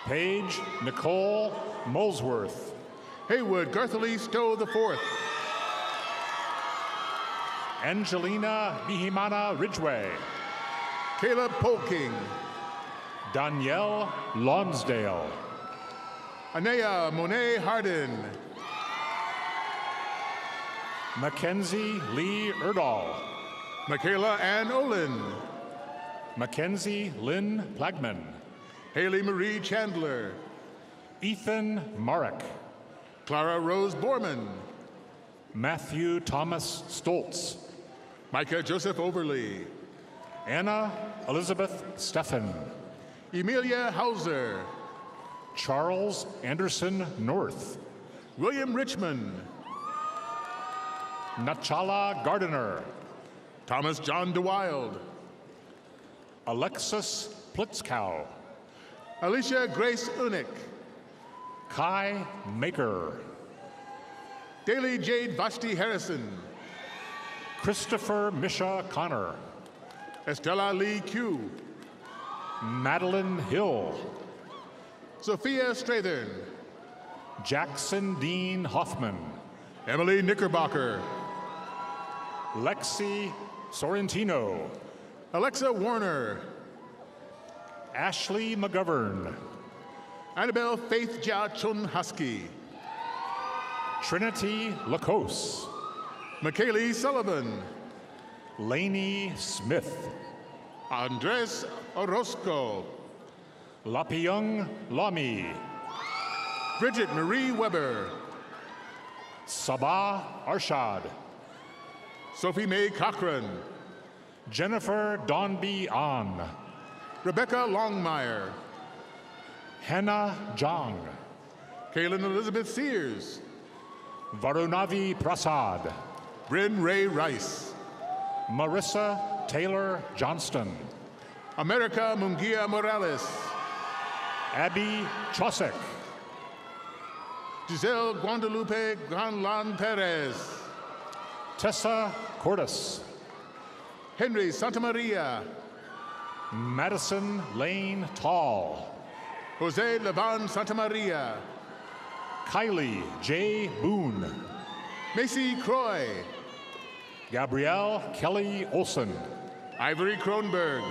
Paige Nicole Molesworth. Haywood Garthalee Stowe IV. Angelina Mihimana Ridgway. Caleb Polking. Danielle Lonsdale. Anea Monet Hardin. Mackenzie Lee Erdahl. Michaela Ann Olin. Mackenzie Lynn Plagman. Haley Marie Chandler. Ethan Marek. Clara Rose Borman. Matthew Thomas Stoltz. Micah Joseph Overly. Anna Elizabeth Steffen. Emilia Hauser. Charles Anderson North. William Richmond. Nachala Gardiner. Thomas John DeWild. Alexis Plitzkow. Alicia Grace Unick. Kai Maker. Daly Jade Vashti Harrison. Christopher Misha Connor. Estella Lee Q. Madeline Hill. Sophia Strathern. Jackson Dean Hoffman. Emily Knickerbocker. Lexi Sorrentino. Alexa Warner. Ashley McGovern. Annabelle Faith Jia Chun Husky. Trinity Lacose. McKaylee Sullivan. Lainey Smith. Andres Orozco. Lapiung Lamy. Bridget Marie Weber. Sabah Arshad. Sophie Mae Cochran. Jennifer Donby An. Rebecca Longmire. Hannah Jong. Kaylin Elizabeth Sears. Varunavi Prasad. Bryn Ray Rice. Marissa Taylor Johnston. America Mungia Morales. Abby Chosek. Giselle Guadalupe Granlan Perez. Tessa Cordes. Henry Santamaria. Madison Lane Tall. Jose Levan Santamaria. Kylie J. Boone. Macy Croy. Gabrielle Kelly Olson. Ivory Kronberg.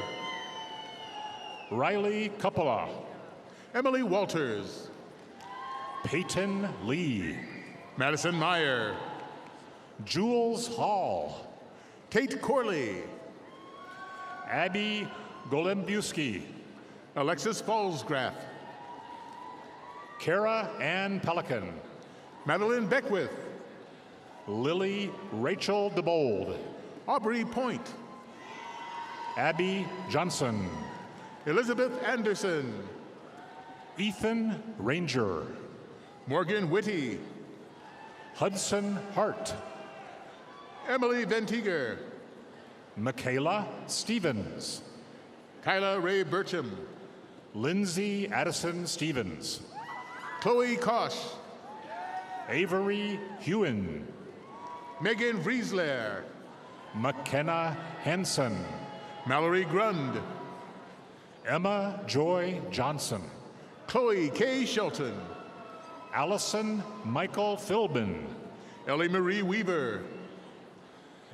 Riley Coppola. Emily Walters. Peyton Lee. Madison Meyer. Jules Hall. Kate Corley. Abby Golembiewski. Alexis Falsgraf. Kara Ann Pelican. Madeline Beckwith. Lily Rachel DeBold. Aubrey Point. Abby Johnson. Elizabeth Anderson. Ethan Ranger. Morgan Whitty. Hudson Hart. Emily Ventiger. Michaela Stevens. Kyla Ray Burcham. Lindsay Addison Stevens. Chloe Kosh. Avery Hewen. Megan Vriesler. McKenna Hansen. Mallory Grund. Emma Joy Johnson. Chloe K. Shelton. Allison Michael Philbin. Ellie Marie Weaver.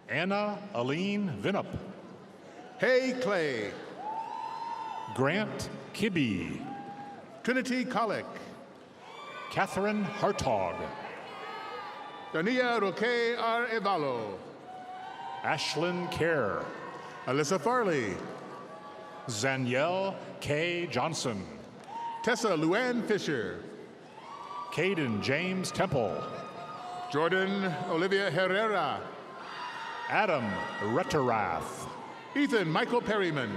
Anna Aline Vinup. Hay Clay. Grant Kibbe. Trinity Colick. Catherine Hartog. Dania Roque Arevalo. Ashlyn Kerr. Alyssa Farley. Zanielle K. Johnson. Tessa Luann Fisher. Caden James Temple. Jordan Olivia Herrera. Adam Retterath. Ethan Michael Perryman.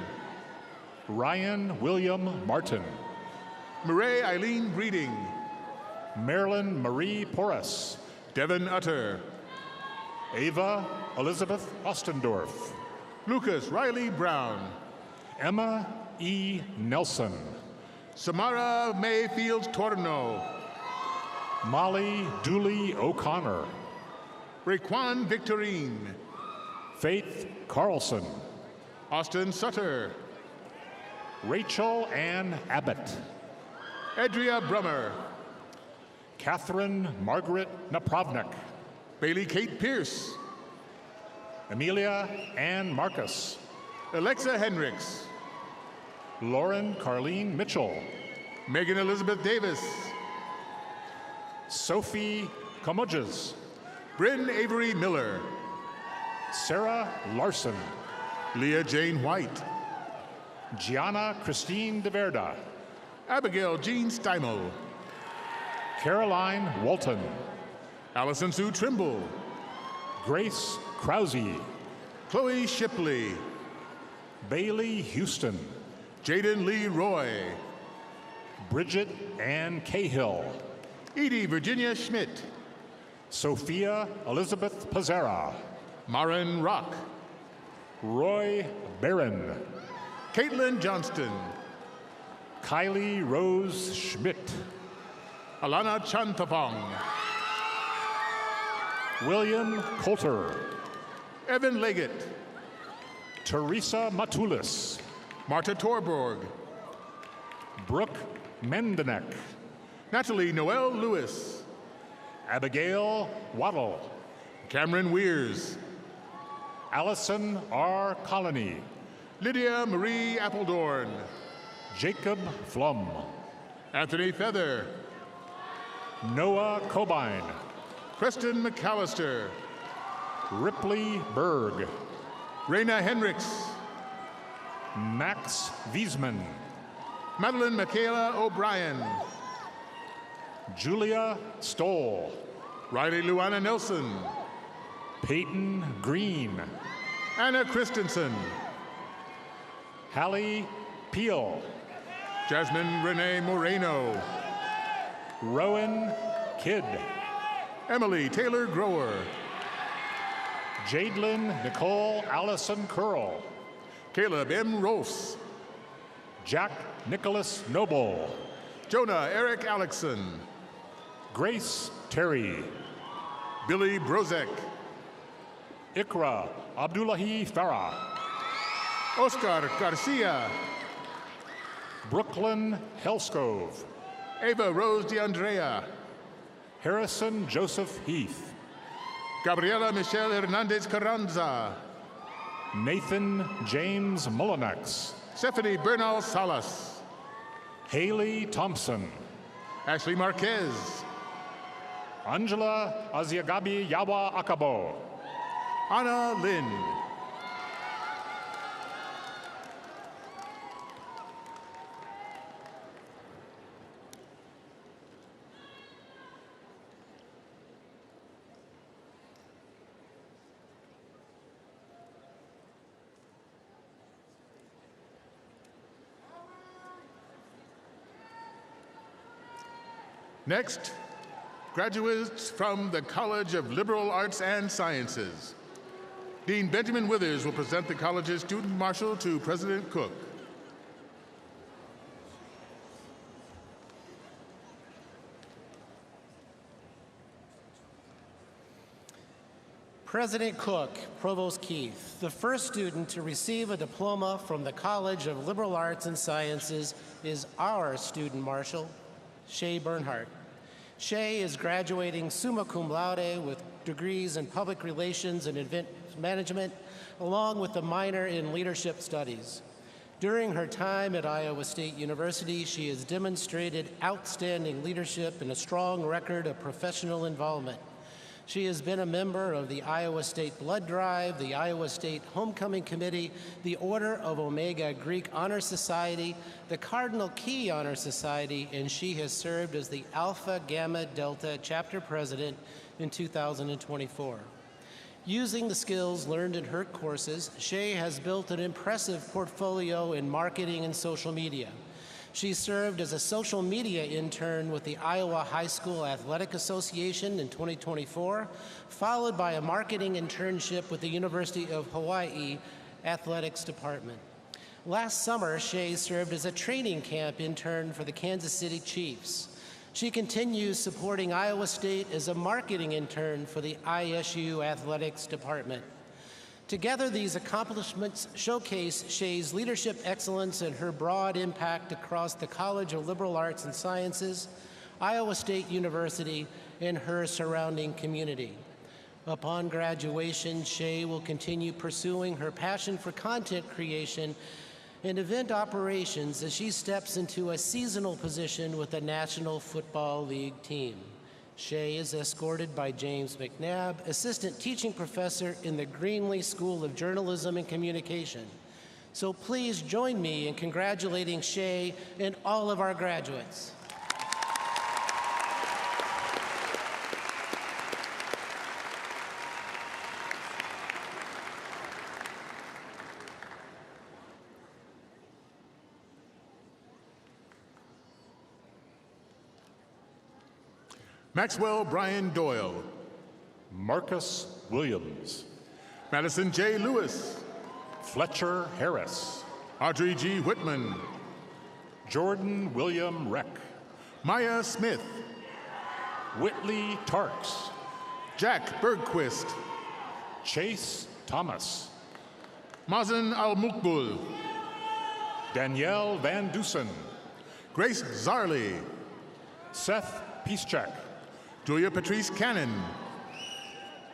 Ryan William Martin. Murray Eileen Breeding. Marilyn Marie Porras. Devin Utter. Ava Elizabeth Ostendorf. Lucas Riley Brown. Emma E. Nelson. Samara Mayfield Torno. Molly Dooley O'Connor. Raekwon Victorine. Faith Carlson. Austin Sutter. Rachel Ann Abbott. Adria Brummer. Catherine Margaret Napravnik. Bailey Kate Pierce. Amelia Ann Marcus. Alexa Hendricks. Lauren Carlene Mitchell. Megan Elizabeth Davis. Sophie Comoges. Bryn Avery Miller. Sarah Larson. Leah Jane White. Gianna Christine de Verda. Abigail Jean Steimel. Caroline Walton. Allison Sue Trimble. Grace Krause. Chloe Shipley. Bailey Houston. Jaden Lee Roy. Bridget Ann Cahill. Edie Virginia Schmidt. Sophia Elizabeth Pazera. Marin Rock. Roy Barron. Caitlin Johnston. Kylie Rose Schmidt. Alana Chantapong. William Coulter. Evan Leggett. Teresa Matulis. Marta Torborg. Brooke Mendenek. Natalie Noel Lewis. Abigail Waddle. Cameron Weirs. Allison R. Colony. Lydia Marie Appledorn. Jacob Flum. Anthony Feather. Noah Cobine. Preston McAllister. Ripley Berg. Raina Hendricks. Max Wiesman. Madeline Michaela O'Brien. Julia Stoll. Riley Luana Nelson. Peyton Green. Anna Christensen. Hallie Peel. Jasmine Renee Moreno. Rowan Kidd. Emily Taylor Grower. Jadelyn Nicole Allison Curl. Caleb M. Rolfs. Jack Nicholas Noble. Jonah Eric Alexson. Grace Terry. Billy Brozek. Ikra Abdullahi Farah. Oscar Garcia. Brooklyn Helskove. Ava Rose DeAndrea. Harrison Joseph Heath. Gabriela Michelle Hernandez Carranza. Nathan James Mullinex. Stephanie Bernal Salas. Haley Thompson. Ashley Marquez. Angela Aziagabi Yawa Akabo. Anna Lynn. Next, graduates from the College of Liberal Arts and Sciences. Dean Benjamin Withers will present the college's student marshal to President Cook. President Cook, Provost Keith, the first student to receive a diploma from the College of Liberal Arts and Sciences is our student marshal, Shay Bernhardt. Shay is graduating summa cum laude with degrees in public relations and event management, along with a minor in leadership studies. During her time at Iowa State University, she has demonstrated outstanding leadership and a strong record of professional involvement. She has been a member of the Iowa State Blood Drive, the Iowa State Homecoming Committee, the Order of Omega Greek Honor Society, the Cardinal Key Honor Society, and she has served as the Alpha Gamma Delta Chapter President in 2024. Using the skills learned in her courses, Shay has built an impressive portfolio in marketing and social media. She served as a social media intern with the Iowa High School Athletic Association in 2024, followed by a marketing internship with the University of Hawaii Athletics Department. Last summer, Shay served as a training camp intern for the Kansas City Chiefs. She continues supporting Iowa State as a marketing intern for the ISU Athletics Department. Together, these accomplishments showcase Shay's leadership excellence and her broad impact across the College of Liberal Arts and Sciences, Iowa State University, and her surrounding community. Upon graduation, Shay will continue pursuing her passion for content creation and event operations as she steps into a seasonal position with the National Football League team. Shay is escorted by James McNabb, Assistant Teaching Professor in the Greenlee School of Journalism and Communication. So please join me in congratulating Shay and all of our graduates. Maxwell Brian Doyle. Marcus Williams. Madison J. Lewis. Fletcher Harris. Audrey G. Whitman. Jordan William Reck. Maya Smith. Whitley Tarks. Jack Bergquist. Chase Thomas. Mazen Al-Mukbul. Danielle Van Dusen. Grace Zarley. Seth Piszczek. Julia Patrice Cannon.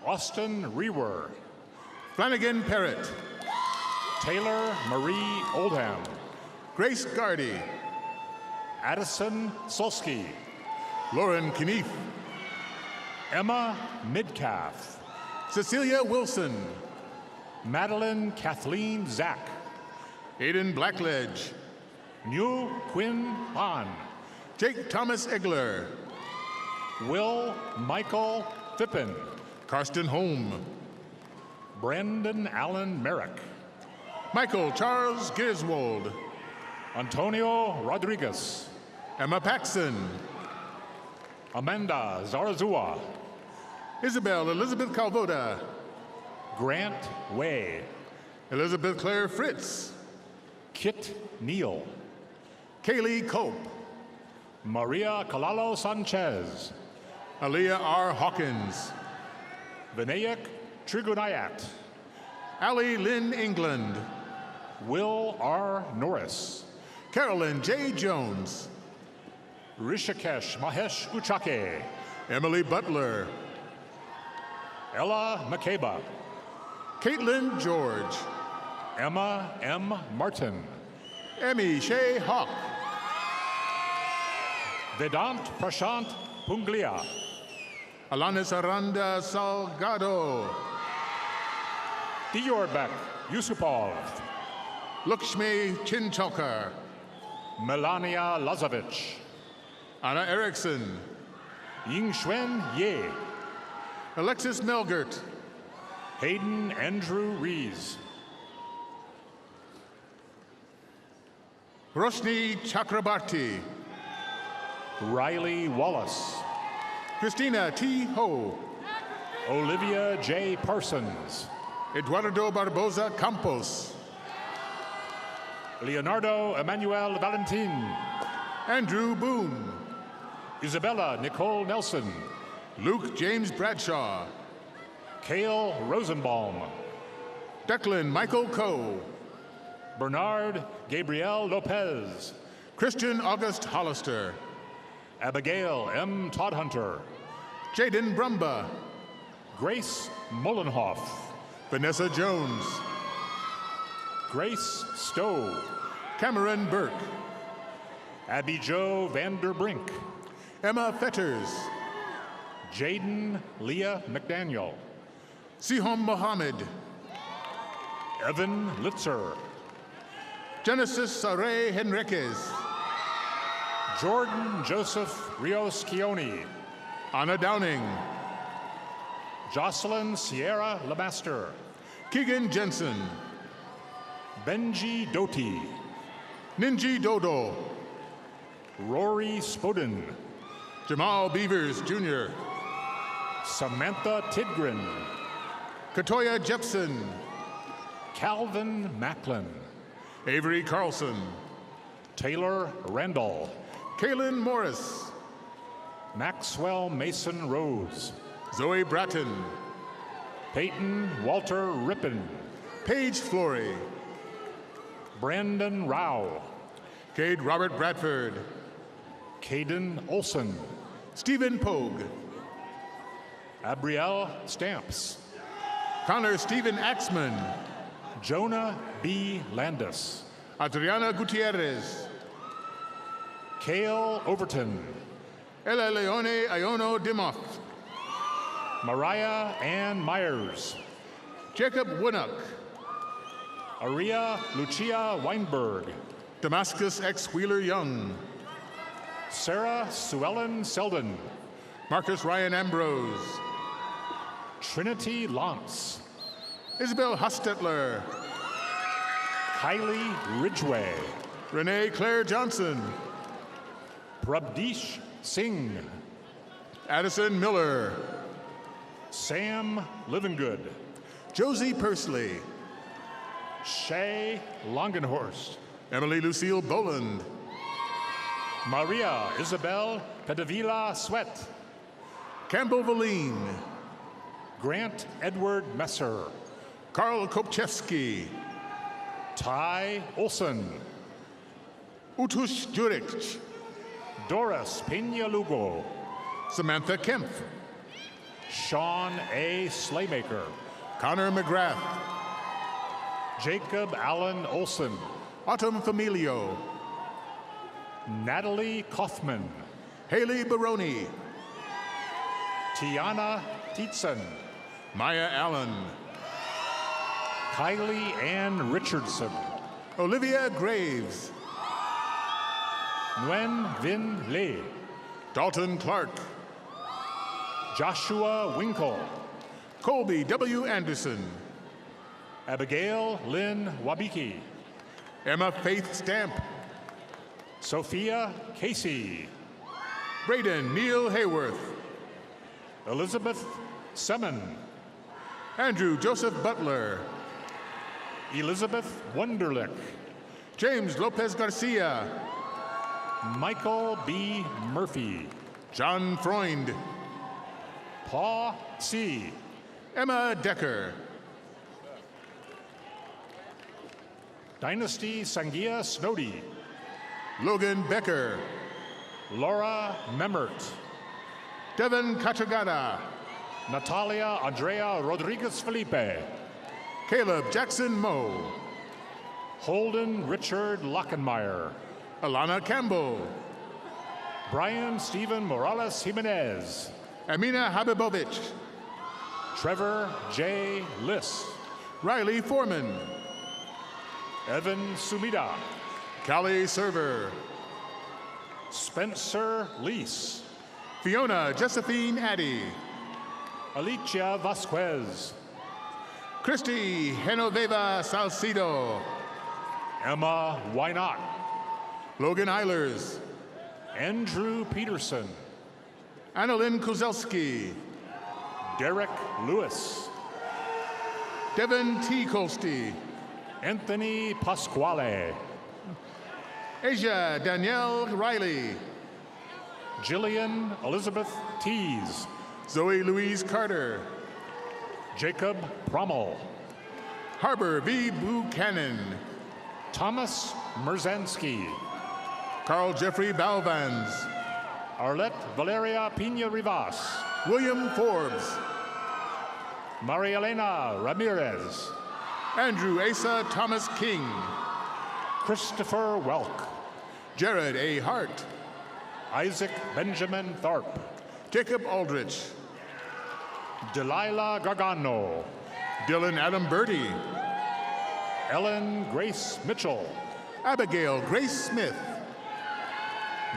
Austin Rewer. Flanagan Parrott. Taylor Marie Oldham. Grace Gardy. Addison Solsky. Lauren Knief. Emma Midcalf. Cecilia Wilson. Madeline Kathleen Zack. Aiden Blackledge. New Quinn Hahn. Jake Thomas Egler. Will Michael Fippen. Karsten Holm. Brandon Allen Merrick. Michael Charles Giswold. Antonio Rodriguez. Emma Paxson. Amanda Zarazua. Isabel Elizabeth Calvoda. Grant Way. Elizabeth Claire Fritz. Kit Neal. Kaylee Cope. Maria Kalalo Sanchez. Aaliyah R. Hawkins. Vinayak Trigunayat. Allie Lynn England. Will R. Norris. Carolyn J. Jones. Rishikesh Mahesh Uchake. Emily Butler. Ella McCabe. Caitlin George. Emma M. Martin. Emmy Shea Hawk. Vedant Prashant Punglia. Alanis Aranda Salgado. Diorbek Yusupov. Lakshmi Chinchokar. Melania Lazovich. Anna Erickson. Yingxuan Ye. Alexis Melgert. Hayden Andrew Rees. Roshni Chakrabarti. Riley Wallace. Christina T. Ho. Olivia J. Parsons. Eduardo Barboza Campos. Leonardo Emmanuel Valentin. Andrew Boone. Isabella Nicole Nelson. Luke James Bradshaw. Cale Rosenbaum. Declan Michael Coe. Bernard Gabriel Lopez. Christian August Hollister. Abigail M. Todhunter. Jaden Brumba. Grace Mullenhoff. Vanessa Jones. Grace Stowe. Cameron Burke. Abby Jo Vanderbrink. Emma Fetters. Jaden Leah McDaniel. Sihom Mohammed. Evan Litzer. Genesis Saray Henriquez. Jordan Joseph Rios Keone. Anna Downing. Jocelyn Sierra Lemaster. Keegan Jensen. Benji Doty. Ninji Dodo. Rory Spoden. Jamal Beavers Jr. Samantha Tidgren. Katoya Jepson. Calvin Macklin. Avery Carlson. Taylor Randall. Kaylin Morris. Maxwell Mason Rose. Zoe Bratton. Peyton Walter Rippin. Paige Flory. Brandon Rao. Cade Robert Bradford. Caden Olson. Stephen Pogue. Abrielle Stamps. Connor Stephen Axman. Jonah B. Landis. Adriana Gutierrez. Cale Overton. Ella Leone Iono Dimoth. Mariah Ann Myers. Jacob Winnock. Aria Lucia Weinberg. Damascus X. Wheeler Young. Sarah Suellen Selden. Marcus Ryan Ambrose. Trinity Lance. Isabel Hostetler. Kylie Ridgway. Renee Claire Johnson. Prabdish Singh. Addison Miller. Sam Livingood. Josie Pursley. Shay Longenhorst. Emily Lucille Boland. Maria Isabel Pedavila Sweat. Campbell Valine. Grant Edward Messer. Karl Kopchevsky. Ty Olson. Utush Juric. Doris Pena Lugo. Samantha Kempf. Sean A. Slaymaker. Connor McGrath. Jacob Allen Olson. Autumn Familio. Natalie Kaufman. Haley Baroni. Tiana Tietzen. Maya Allen. Kylie Ann Richardson. Olivia Graves. Nguyen Vin Lee. Dalton Clark. Joshua Winkle. Colby W. Anderson. Abigail Lynn Wabiki. Emma Faith Stamp. Sophia Casey. Braden Neil Hayworth. Elizabeth Semen. Andrew Joseph Butler. Elizabeth Wunderlich. James Lopez Garcia. Michael B. Murphy. John Freund. Paul C. Emma Decker. Dynasty Sangia Snowdy. Logan Becker. Laura Memmert. Devin Kachagada. Natalia Andrea Rodriguez Felipe. Caleb Jackson Moe. Holden Richard Lockenmeyer. Alana Campbell. Brian Stephen Morales Jimenez. Amina Habibovich. Trevor J. Liss. Riley Foreman. Evan Sumida. Callie Server. Spencer Lease. Fiona Josephine Addy. Alicia Vasquez. Christy Genoveva Salcido. Emma Wynot. Logan Eilers. Andrew Peterson. Annalyn Kuzelski. Derek Lewis. Devin T. Colsty. Anthony Pasquale. Asia Danielle Riley. Jillian Elizabeth Tees. Zoe Louise Carter. Jacob Prommel. Harbor V. Buchanan. Thomas Merzansky. Carl Jeffrey Balvans. Arlette Valeria Pina Rivas. William Forbes. Maria Elena Ramirez. Andrew Asa Thomas King. Christopher Welk. Jared A. Hart. Isaac Benjamin Tharp. Jacob Aldrich. Delilah Gargano. Dylan Adam Birdie. Ellen Grace Mitchell. Abigail Grace Smith.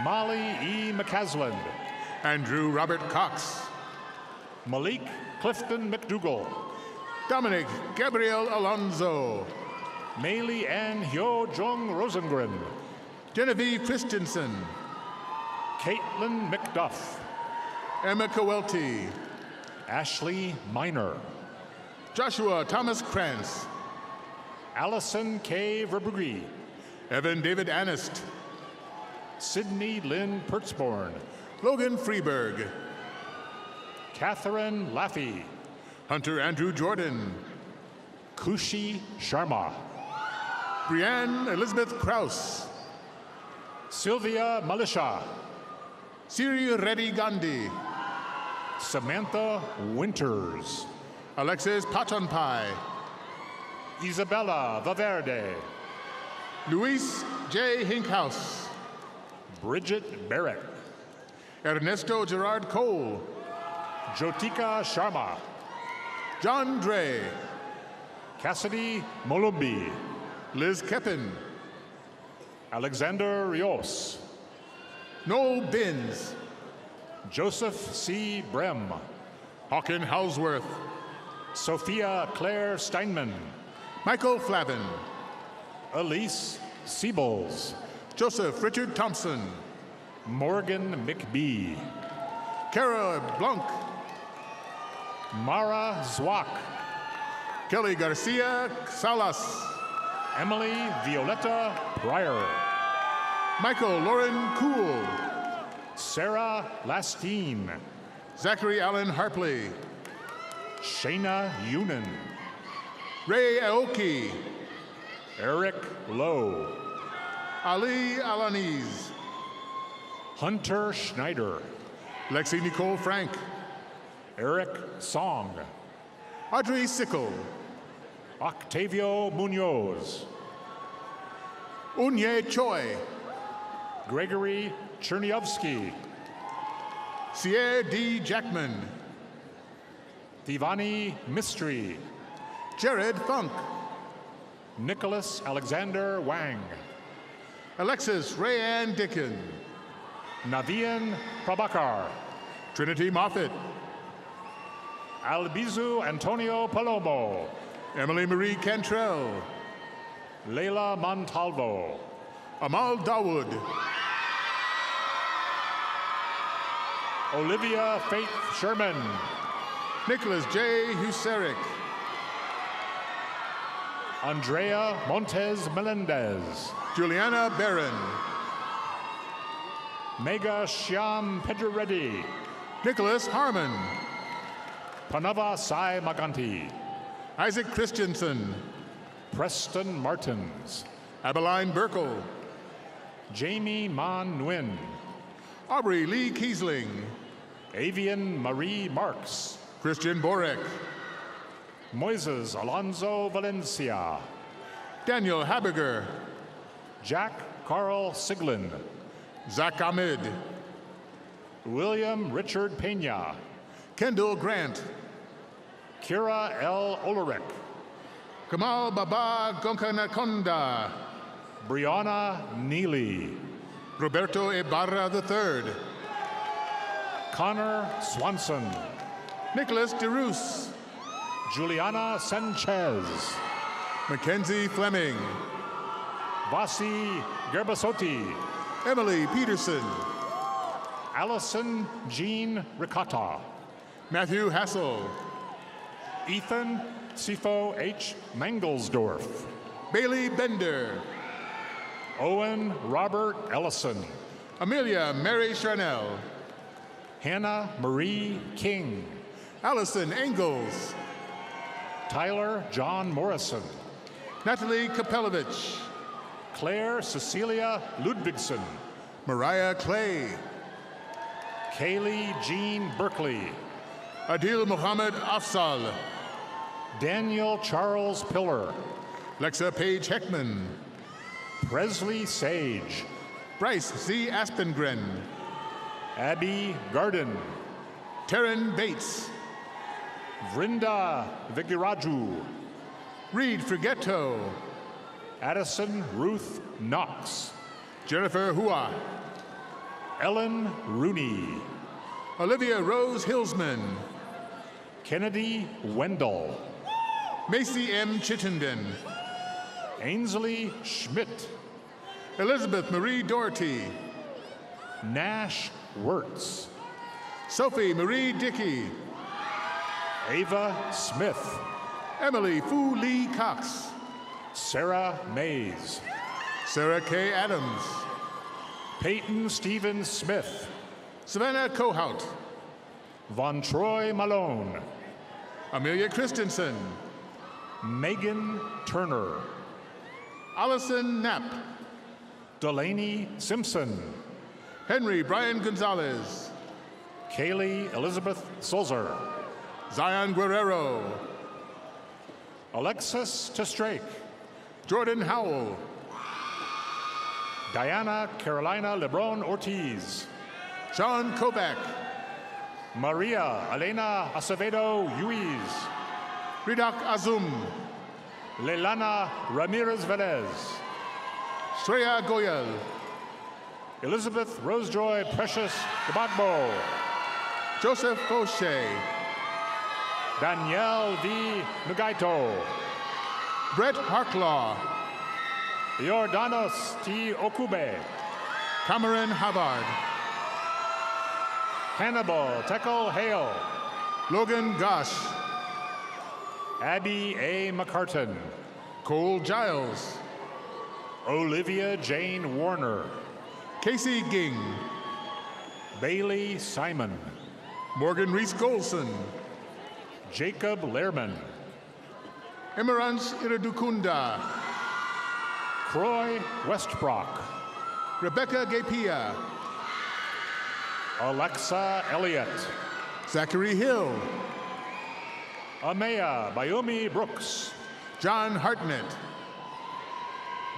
Molly E. McCasland. Andrew Robert Cox. Malik Clifton McDougall. Dominic Gabriel Alonzo. Maylee Ann Hyo Jung Rosengren. Genevieve Christensen. Caitlin McDuff. Emma Kowelty. Ashley Miner. Joshua Thomas Krantz. Allison K. Verbrugge. Evan David Anist. Sydney Lynn Pertzborn. Logan Freeberg. Catherine Laffey. Hunter Andrew Jordan. Kushi Sharma. Brianne Elizabeth Kraus. Sylvia Malisha. Siri Reddy Gandhi. Samantha Winters. Alexis Patonpai. Isabella Valverde. Luis J. Hinkhouse. Bridget Barrett. Ernesto Gerard Cole, Jyotika Sharma, John Dre, Cassidy Molumbi, Liz Keppen, Alexander Rios, Noel Binns, Joseph C. Brem, Hawken Housworth, Sophia Claire Steinman, Michael Flavin, Elise Siebels, Joseph Richard Thompson, Morgan McBee, Kara Blanc, Mara Zwak, Kelly Garcia Salas, Emily Violetta Pryor, Michael Lauren Cool, Sarah Lastine, Zachary Allen Harpley, Shayna Yunin, Ray Aoki, Eric Lowe, Ali Alaniz, Hunter Schneider, Lexi Nicole Frank, Eric Song, Audrey Sickle, Octavio Munoz, Unye Choi, Gregory Cherniovsky, Sierre D. Jackman, Tivani Mistry, Jared Funk, Nicholas Alexander Wang, Alexis Rayanne Dickin, Navian Prabhakar, Trinity Moffett, Albizu Antonio Palomo, Emily Marie Cantrell, Leila Montalvo, Amal Dawood, Olivia Faith Sherman, Nicholas J. Huserick, Andrea Montes Melendez, Juliana Barron, Mega Shyam Pedrereddy, Nicholas Harmon, Panava Sai Maganti, Isaac Christensen, Preston Martins, Abeline Burkle, Jamie Man Nguyen, Aubrey Lee Kiesling, Avian Marie Marks, Christian Borek, Moises Alonso Valencia, Daniel Habiger, Jack Carl Siglin, Zach Ahmed, William Richard Pena, Kendall Grant, Kira L. Ulrich, Kamal Baba Gonkanakonda, Brianna Neely, Roberto Ibarra III, Connor Swanson, Nicholas DeRoos, Juliana Sanchez, Mackenzie Fleming, Vasi Gerbasotti, Emily Peterson, Allison Jean Ricotta, Matthew Hassel, Ethan Sifo H. Mangelsdorf, Bailey Bender, Owen Robert Ellison, Amelia Mary Charnell, Hannah Marie King, Allison Engels, Tyler John Morrison, Natalie Kapelovich, Claire Cecilia Ludvigson, Mariah Clay, Kaylee Jean Berkeley, Adil Mohammed Afsal, Daniel Charles Pillar, Lexa Page Heckman, Presley Sage, Bryce C. Aspengren, Abby Garden, Taryn Bates, Vrinda Vigiraju, Reed Frigetto, Addison Ruth Knox, Jennifer Hua, Ellen Rooney, Olivia Rose Hillsman, Kennedy Wendell, Macy M. Chittenden, Ainsley Schmidt, Elizabeth Marie Doherty, Nash Wirtz, Sophie Marie Dickey, Ava Smith, Emily Fu Lee Cox, Sarah Mays, Sarah K. Adams, Peyton Stephen Smith, Savannah Cohout, Von Troy Malone, Amelia Christensen, Megan Turner, Allison Knapp, Delaney Simpson, Henry Brian Gonzalez, Kaylee Elizabeth Sulzer, Zion Guerrero, Alexis Testrake, Jordan Howell, Diana Carolina Lebron Ortiz, Sean Kovac. Maria Elena Acevedo Ruiz. Ridak Azum. Leilana Ramirez Velez. Shreya Goyal. Elizabeth Rosejoy Precious Gabagbo. Joseph Fauché. Danielle V. Nugaito. Brett Harklaw. Jordanos T. Okube. Cameron Havard. Hannibal Tekel Hale. Logan Gosh. Abby A. McCartan. Cole Giles. Olivia Jane Warner. Casey Ging. Bailey Simon. Morgan Reese Golson. Jacob Lehrman. Emerance Iridukunda. Croy Westbrock. Rebecca Gapia. Alexa Elliott. Zachary Hill. Amaya Bayomi Brooks. John Hartnett.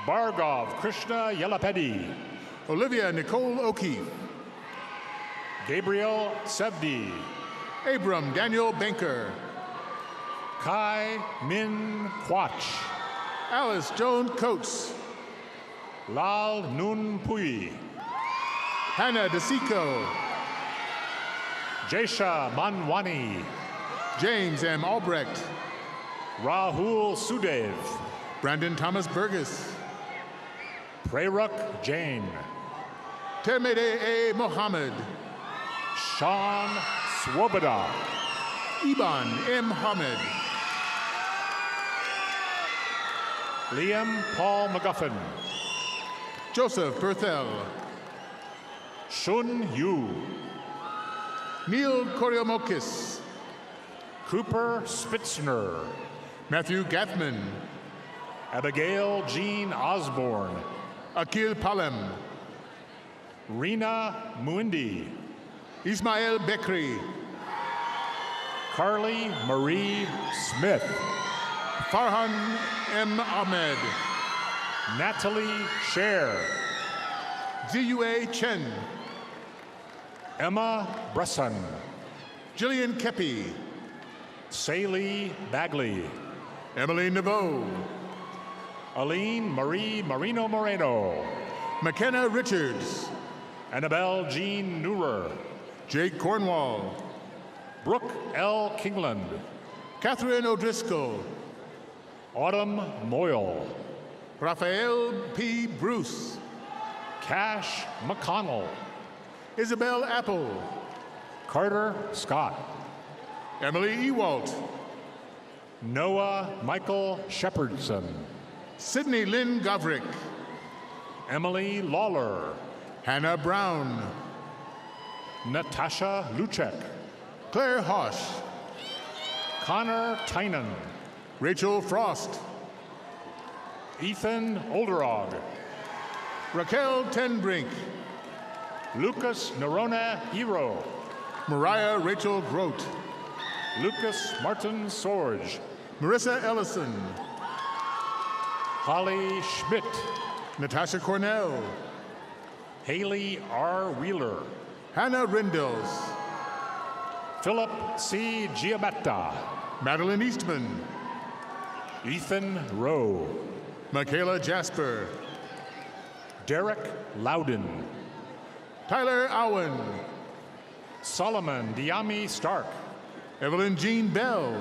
Bargov Krishna Yelapedi. Olivia Nicole O'Keefe. Gabriel Sevdi. Abram Daniel Banker. Kai Min Quach. Alice Joan Coates. Lal Nun Pui. Hannah DeSico. Jesha Manwani. James M. Albrecht. Rahul Sudev. Brandon Thomas Burgess. Preruk Jain. Termede A. Mohammed. Sean Swoboda. Iban M. Hamid. Liam Paul McGuffin. Joseph Berthel. Shun Yu. Neil Koryomokis. Cooper Spitzner. Matthew Gathman. Abigail Jean Osborne. Akil Palem. Rena Muindi. Ismail Bekri. Carly Marie Smith. Farhan M. Ahmed. Natalie Scher. Ziyue Chen. Emma Bresson. Jillian Kepi. Salee Bagley. Emily Naveau. Aline Marie Marino Moreno. McKenna Richards. Annabelle Jean Neurer. Jake Cornwall. Brooke L. Kingland. Catherine O'Driscoll. Autumn Moyle. Raphael P. Bruce. Cash McConnell. Isabel Apple. Carter Scott. Emily Ewalt. Noah Michael Shepherdson. Sydney Lynn Govrick. Emily Lawler. Hannah Brown. Natasha Luchek. Claire Hosh. Connor Tynan. Rachel Frost. Ethan Olderog. Raquel Tenbrink. Lucas Nerona Hero. Mariah Rachel Grote. Lucas Martin Sorge. Marissa Ellison. Holly Schmidt. Natasha Cornell. Haley R. Wheeler. Hannah Rindels. Philip C. Giametta. Madeline Eastman. Ethan Rowe. Michaela Jasper. Derek Loudon. Tyler Owen. Solomon Diami Stark. Evelyn Jean Bell.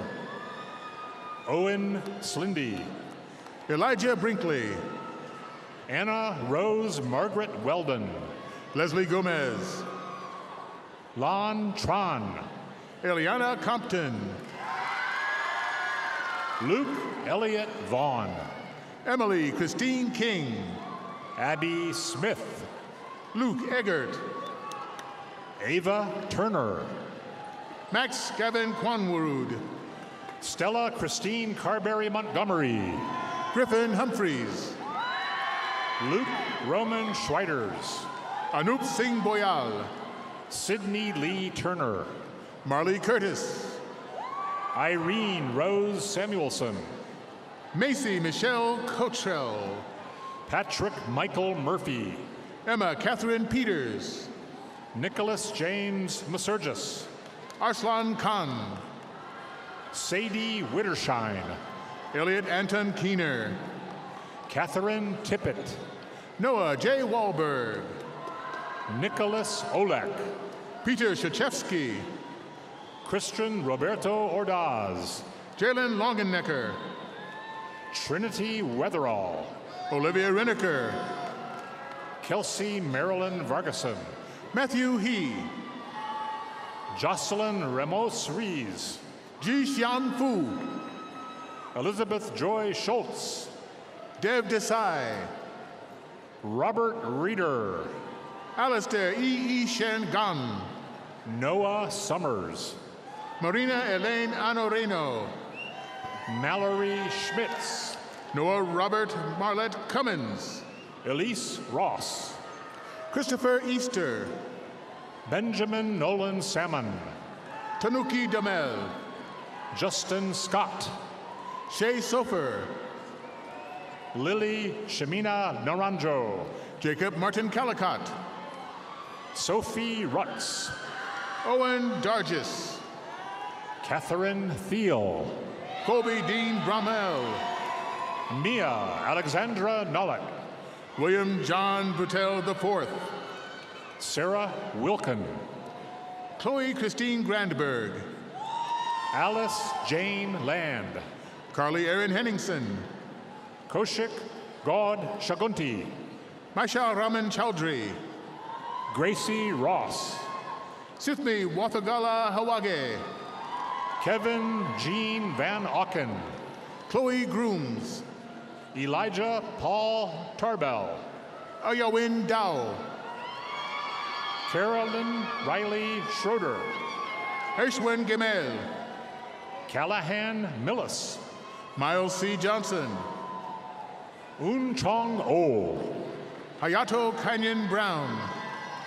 Owen Slindy. Elijah Brinkley. Anna Rose Margaret Weldon. Leslie Gomez. Lon Tron. Eliana Compton. Luke Elliott Vaughn. Emily Christine King. Abby Smith. Luke Eggert. Ava Turner. Max Gavin Kwanwurud. Stella Christine Carberry Montgomery. Griffin Humphreys. Luke Roman Schweiders. Anup Singh Boyal. Sydney Lee Turner. Marley Curtis. Irene Rose Samuelson. Macy Michelle Cottrell. Patrick Michael Murphy. Emma Catherine Peters. Nicholas James Masurgis, Arslan Khan, Sadie Wittershine, Elliot Anton Keener, Catherine Tippett, Noah J. Wahlberg, Nicholas Olek, Peter Shachevsky, Christian Roberto Ordaz, Jalen Longenecker, Trinity Weatherall, Olivia Reneker, Kelsey Marilyn Vargason, Matthew He, Jocelyn Ramos Rees, Ji Xian Fu, Elizabeth Joy Schultz, Dev Desai, Robert Reeder, Alistair E. Shen Gan, Noah Summers, Marina Elaine Anoreno, Mallory Schmitz, Noah Robert Marlette Cummins, Elise Ross, Christopher Easter, Benjamin Nolan Salmon, Tanuki Damel, Justin Scott, Shay Sofer, Lily Shemina Naranjo, Jacob Martin Calicott, Sophie Rutz, Owen Dargis, Catherine Thiel, Colby Dean Brommel, Mia Alexandra Nolek, William John Boutel IV, Sarah Wilkin, Chloe Christine Grandberg, Alice Jane Land, Carly Erin Henningsen, Kaushik God Shagunti, Maisha Raman Chowdhury, Gracie Ross, Sithmi Wathagala Hawage, Kevin Jean Van Auken, Chloe Grooms, Elijah Paul Tarbell, Ayawin Dow, Carolyn Riley Schroeder, Hershwin Gemel, Callahan Millis, Miles C. Johnson, Un Chong Oh, Hayato Canyon Brown,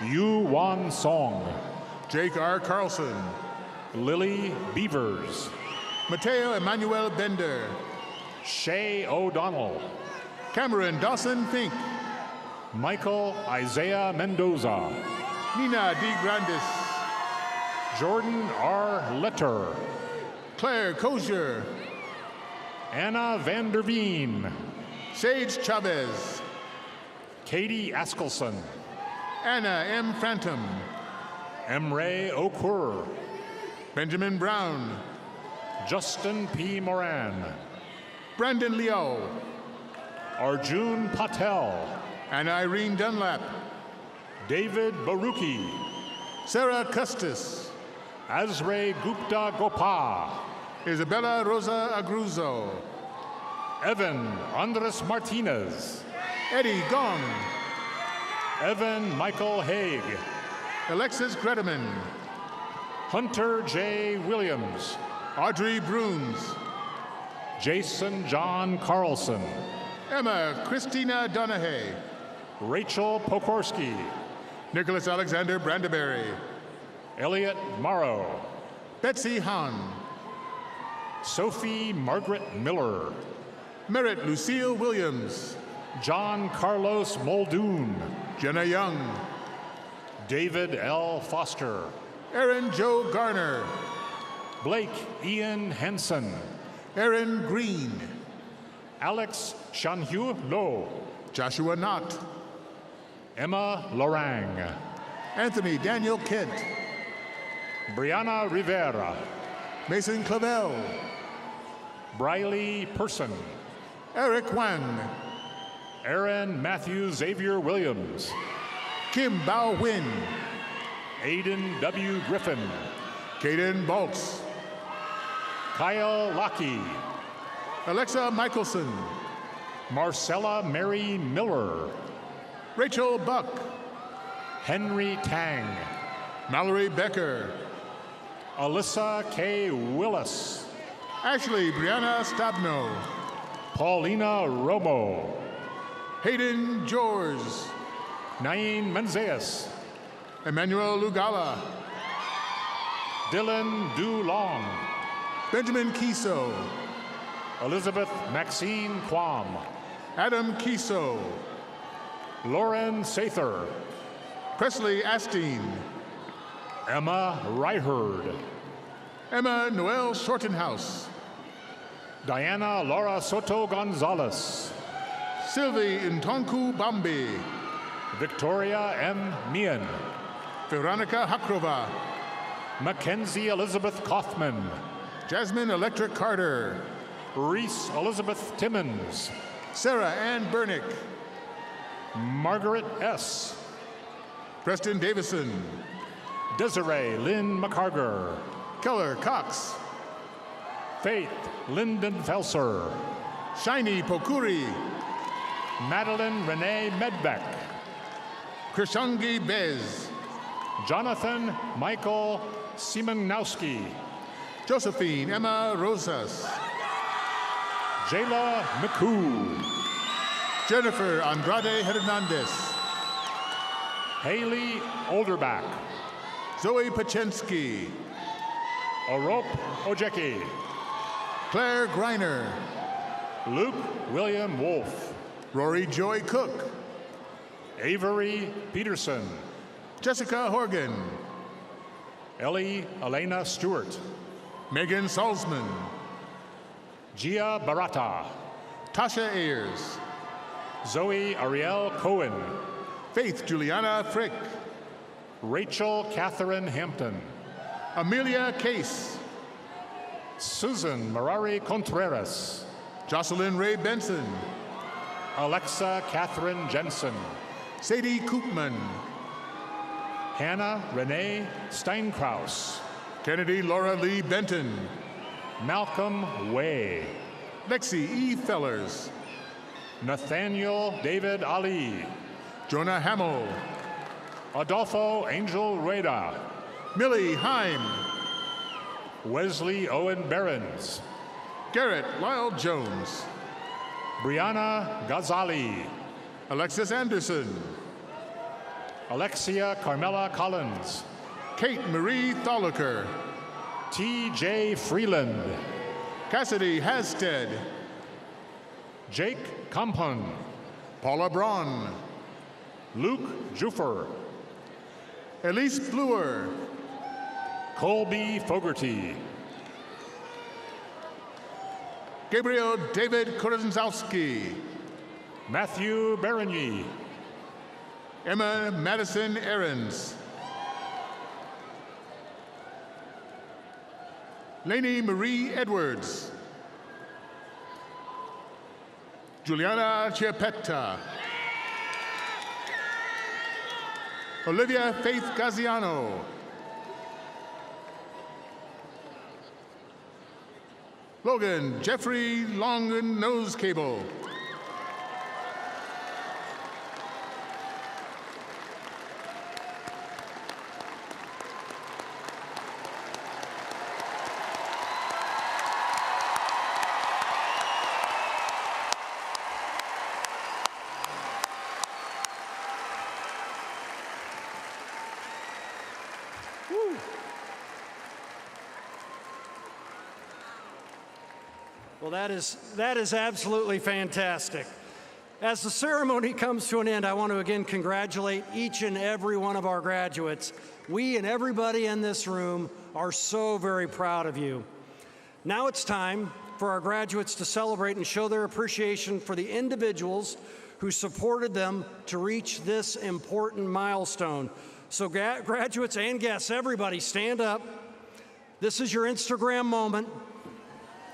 Yu Wan Song, Jake R. Carlson, Lily Beavers, Mateo Emmanuel Bender, Shay O'Donnell, Cameron Dawson Fink, Michael Isaiah Mendoza, Nina D. Grandis, Jordan R. Letter, Claire Kozier, Anna Vanderveen, Sage Chavez, Katie Askelson, Anna M. Phantom, Emre Okur, Benjamin Brown, Justin P. Moran, Brandon Liao, Arjun Patel, and Irene Dunlap, David Baruki, Sarah Custis, Azray Gupta Gopal, Isabella Rosa Agruzzo, Evan Andres Martinez, Eddie Gong, Evan Michael Haig, Alexis Gredeman, Hunter J. Williams, Audrey Bruns, Jason John Carlson, Emma Christina Donahue, Rachel Pokorski, Nicholas Alexander Brandeberry, Elliot Morrow, Betsy Hahn, Sophie Margaret Miller, Merritt Lucille Williams, John Carlos Muldoon, Jenna Young, David L. Foster, Aaron Joe Garner, Blake Ian Henson, Aaron Green, Alex Shanhu Lo, Joshua Knott, Emma Lorang, Anthony Daniel Kent, Brianna Rivera, Mason Clavel, Briley Person, Eric Wang, Aaron Matthew Xavier Williams, Kim Bao Win, Aiden W. Griffin, Caden Baltz, Kyle Lockey, Alexa Michelson, Marcella Mary Miller, Rachel Buck, Henry Tang, Mallory Becker, Alyssa K. Willis, Ashley Brianna Stabno, Paulina Romo, Hayden Jors, Nain Menzies, Emmanuel Lugala, Dylan Dulong, Benjamin Kiso, Elizabeth Maxine Quam, Adam Kiso, Lauren Sather, Presley Asteen, Emma Ryherd. Emma Noel Shortenhouse. Diana Laura Soto Gonzalez. Sylvie Ntonku Bambi. Victoria M. Meehan. Veronica Hakrova. Mackenzie Elizabeth Kaufman. Jasmine Electra Carter. Reese Elizabeth Timmons. Sarah Ann Bernick. Margaret S. Preston Davison. Desiree Lynn McCarger. Keller Cox. Faith Lyndon Felser. Shiny Pokuri. Madeline Renee Medbeck. Krishangi Bez. Jonathan Michael Simonowski. Josephine Emma Rosas. Jayla McCoo. Jennifer Andrade Hernandez. Haley Olderback. Zoe Pachensky. Arop Ojeki. Claire Greiner. Luke William Wolf. Rory Joy Cook. Avery Peterson. Jessica Horgan. Ellie Elena Stewart. Megan Salzman. Gia Barata. Tasha Ayers. Zoe Ariel Cohen. Faith Juliana Frick. Rachel Catherine Hampton. Amelia Case. Susan Marari Contreras. Jocelyn Ray Benson. Alexa Catherine Jensen. Sadie Koopman. Hannah Renee Steinkraus. Kennedy Laura Lee Benton. Malcolm Way. Lexi E. Fellers. Nathaniel David Ali. Jonah Hamill. Adolfo Angel Rueda. Millie Heim. Wesley Owen Behrens. Garrett Lyle Jones. Brianna Ghazali. Alexis Anderson. Alexia Carmela Collins. Kate Marie Tholiker. T.J. Freeland. Cassidy Hasted. Jake Kampun. Paula Braun. Luke Juffer. Elise Bluer. Colby Fogarty. Gabriel David Korzenzowski. Matthew Berigny. Emma Madison Ahrens. Lainey Marie Edwards. Juliana Chiappetta. Olivia Faith Gaziano. Logan Jeffrey Longan Nose Cable. Well, that is absolutely fantastic. As the ceremony comes to an end, I want to again congratulate each and every one of our graduates. We and everybody in this room are so very proud of you. Now it's time for our graduates to celebrate and show their appreciation for the individuals who supported them to reach this important milestone. So graduates and guests, everybody stand up. This is your Instagram moment.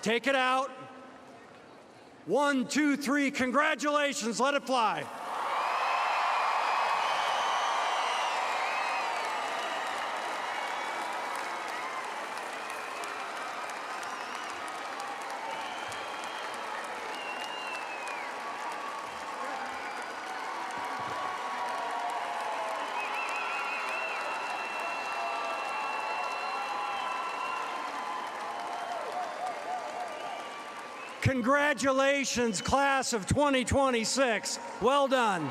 Take it out. 1, 2, 3, congratulations, let it fly. Congratulations, class of 2026. Well done.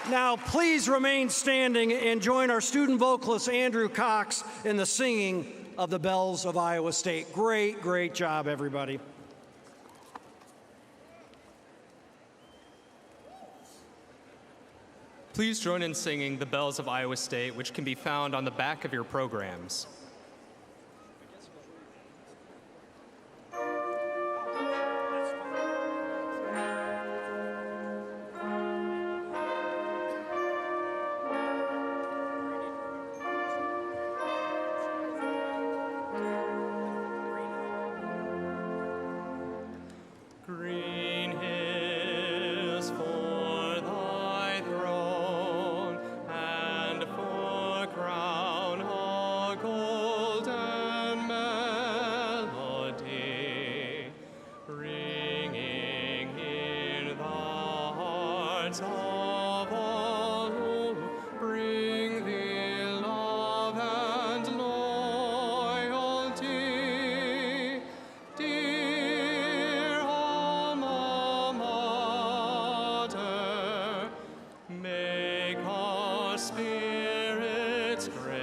Now, please remain standing and join our student vocalist, Andrew Cox, in the singing of the Bells of Iowa State. Great, great job, everybody. Please join in singing The Bells of Iowa State, which can be found on the back of your programs. Green hills for thy throne, and for crown a golden melody, ringing in the hearts of all who bring thee love and loyalty. Dear alma mater, make our spirits great,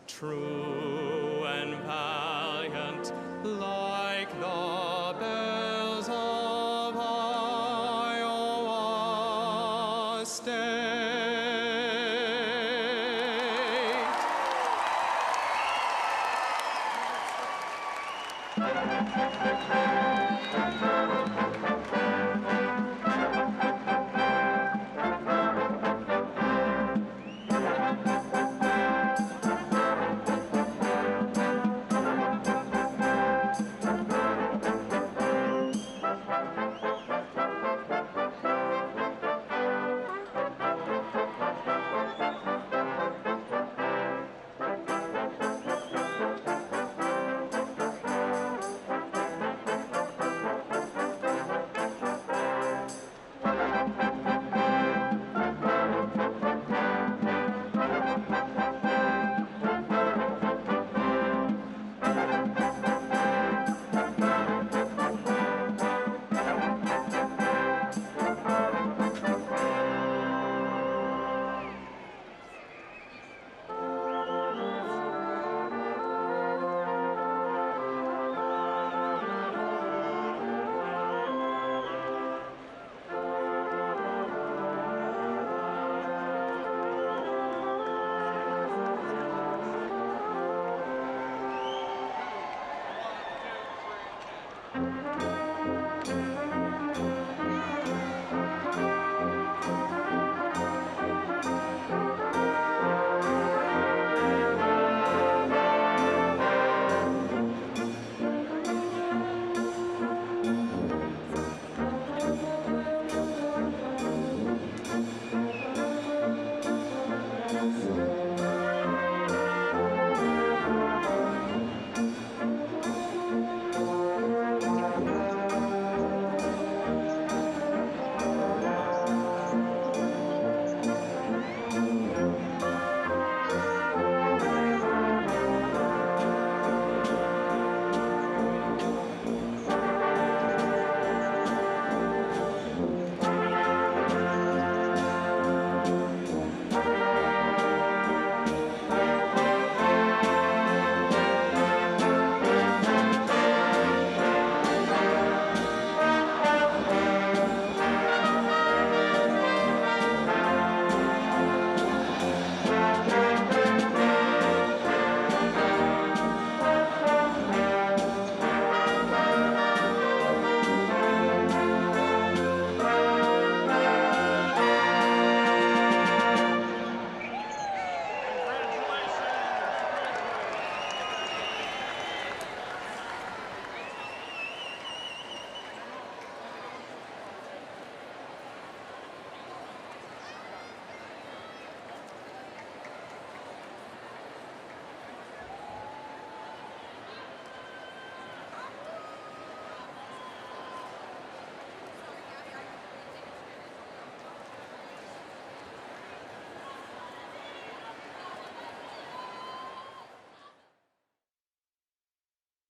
true and valiant, like the bells of Iowa State.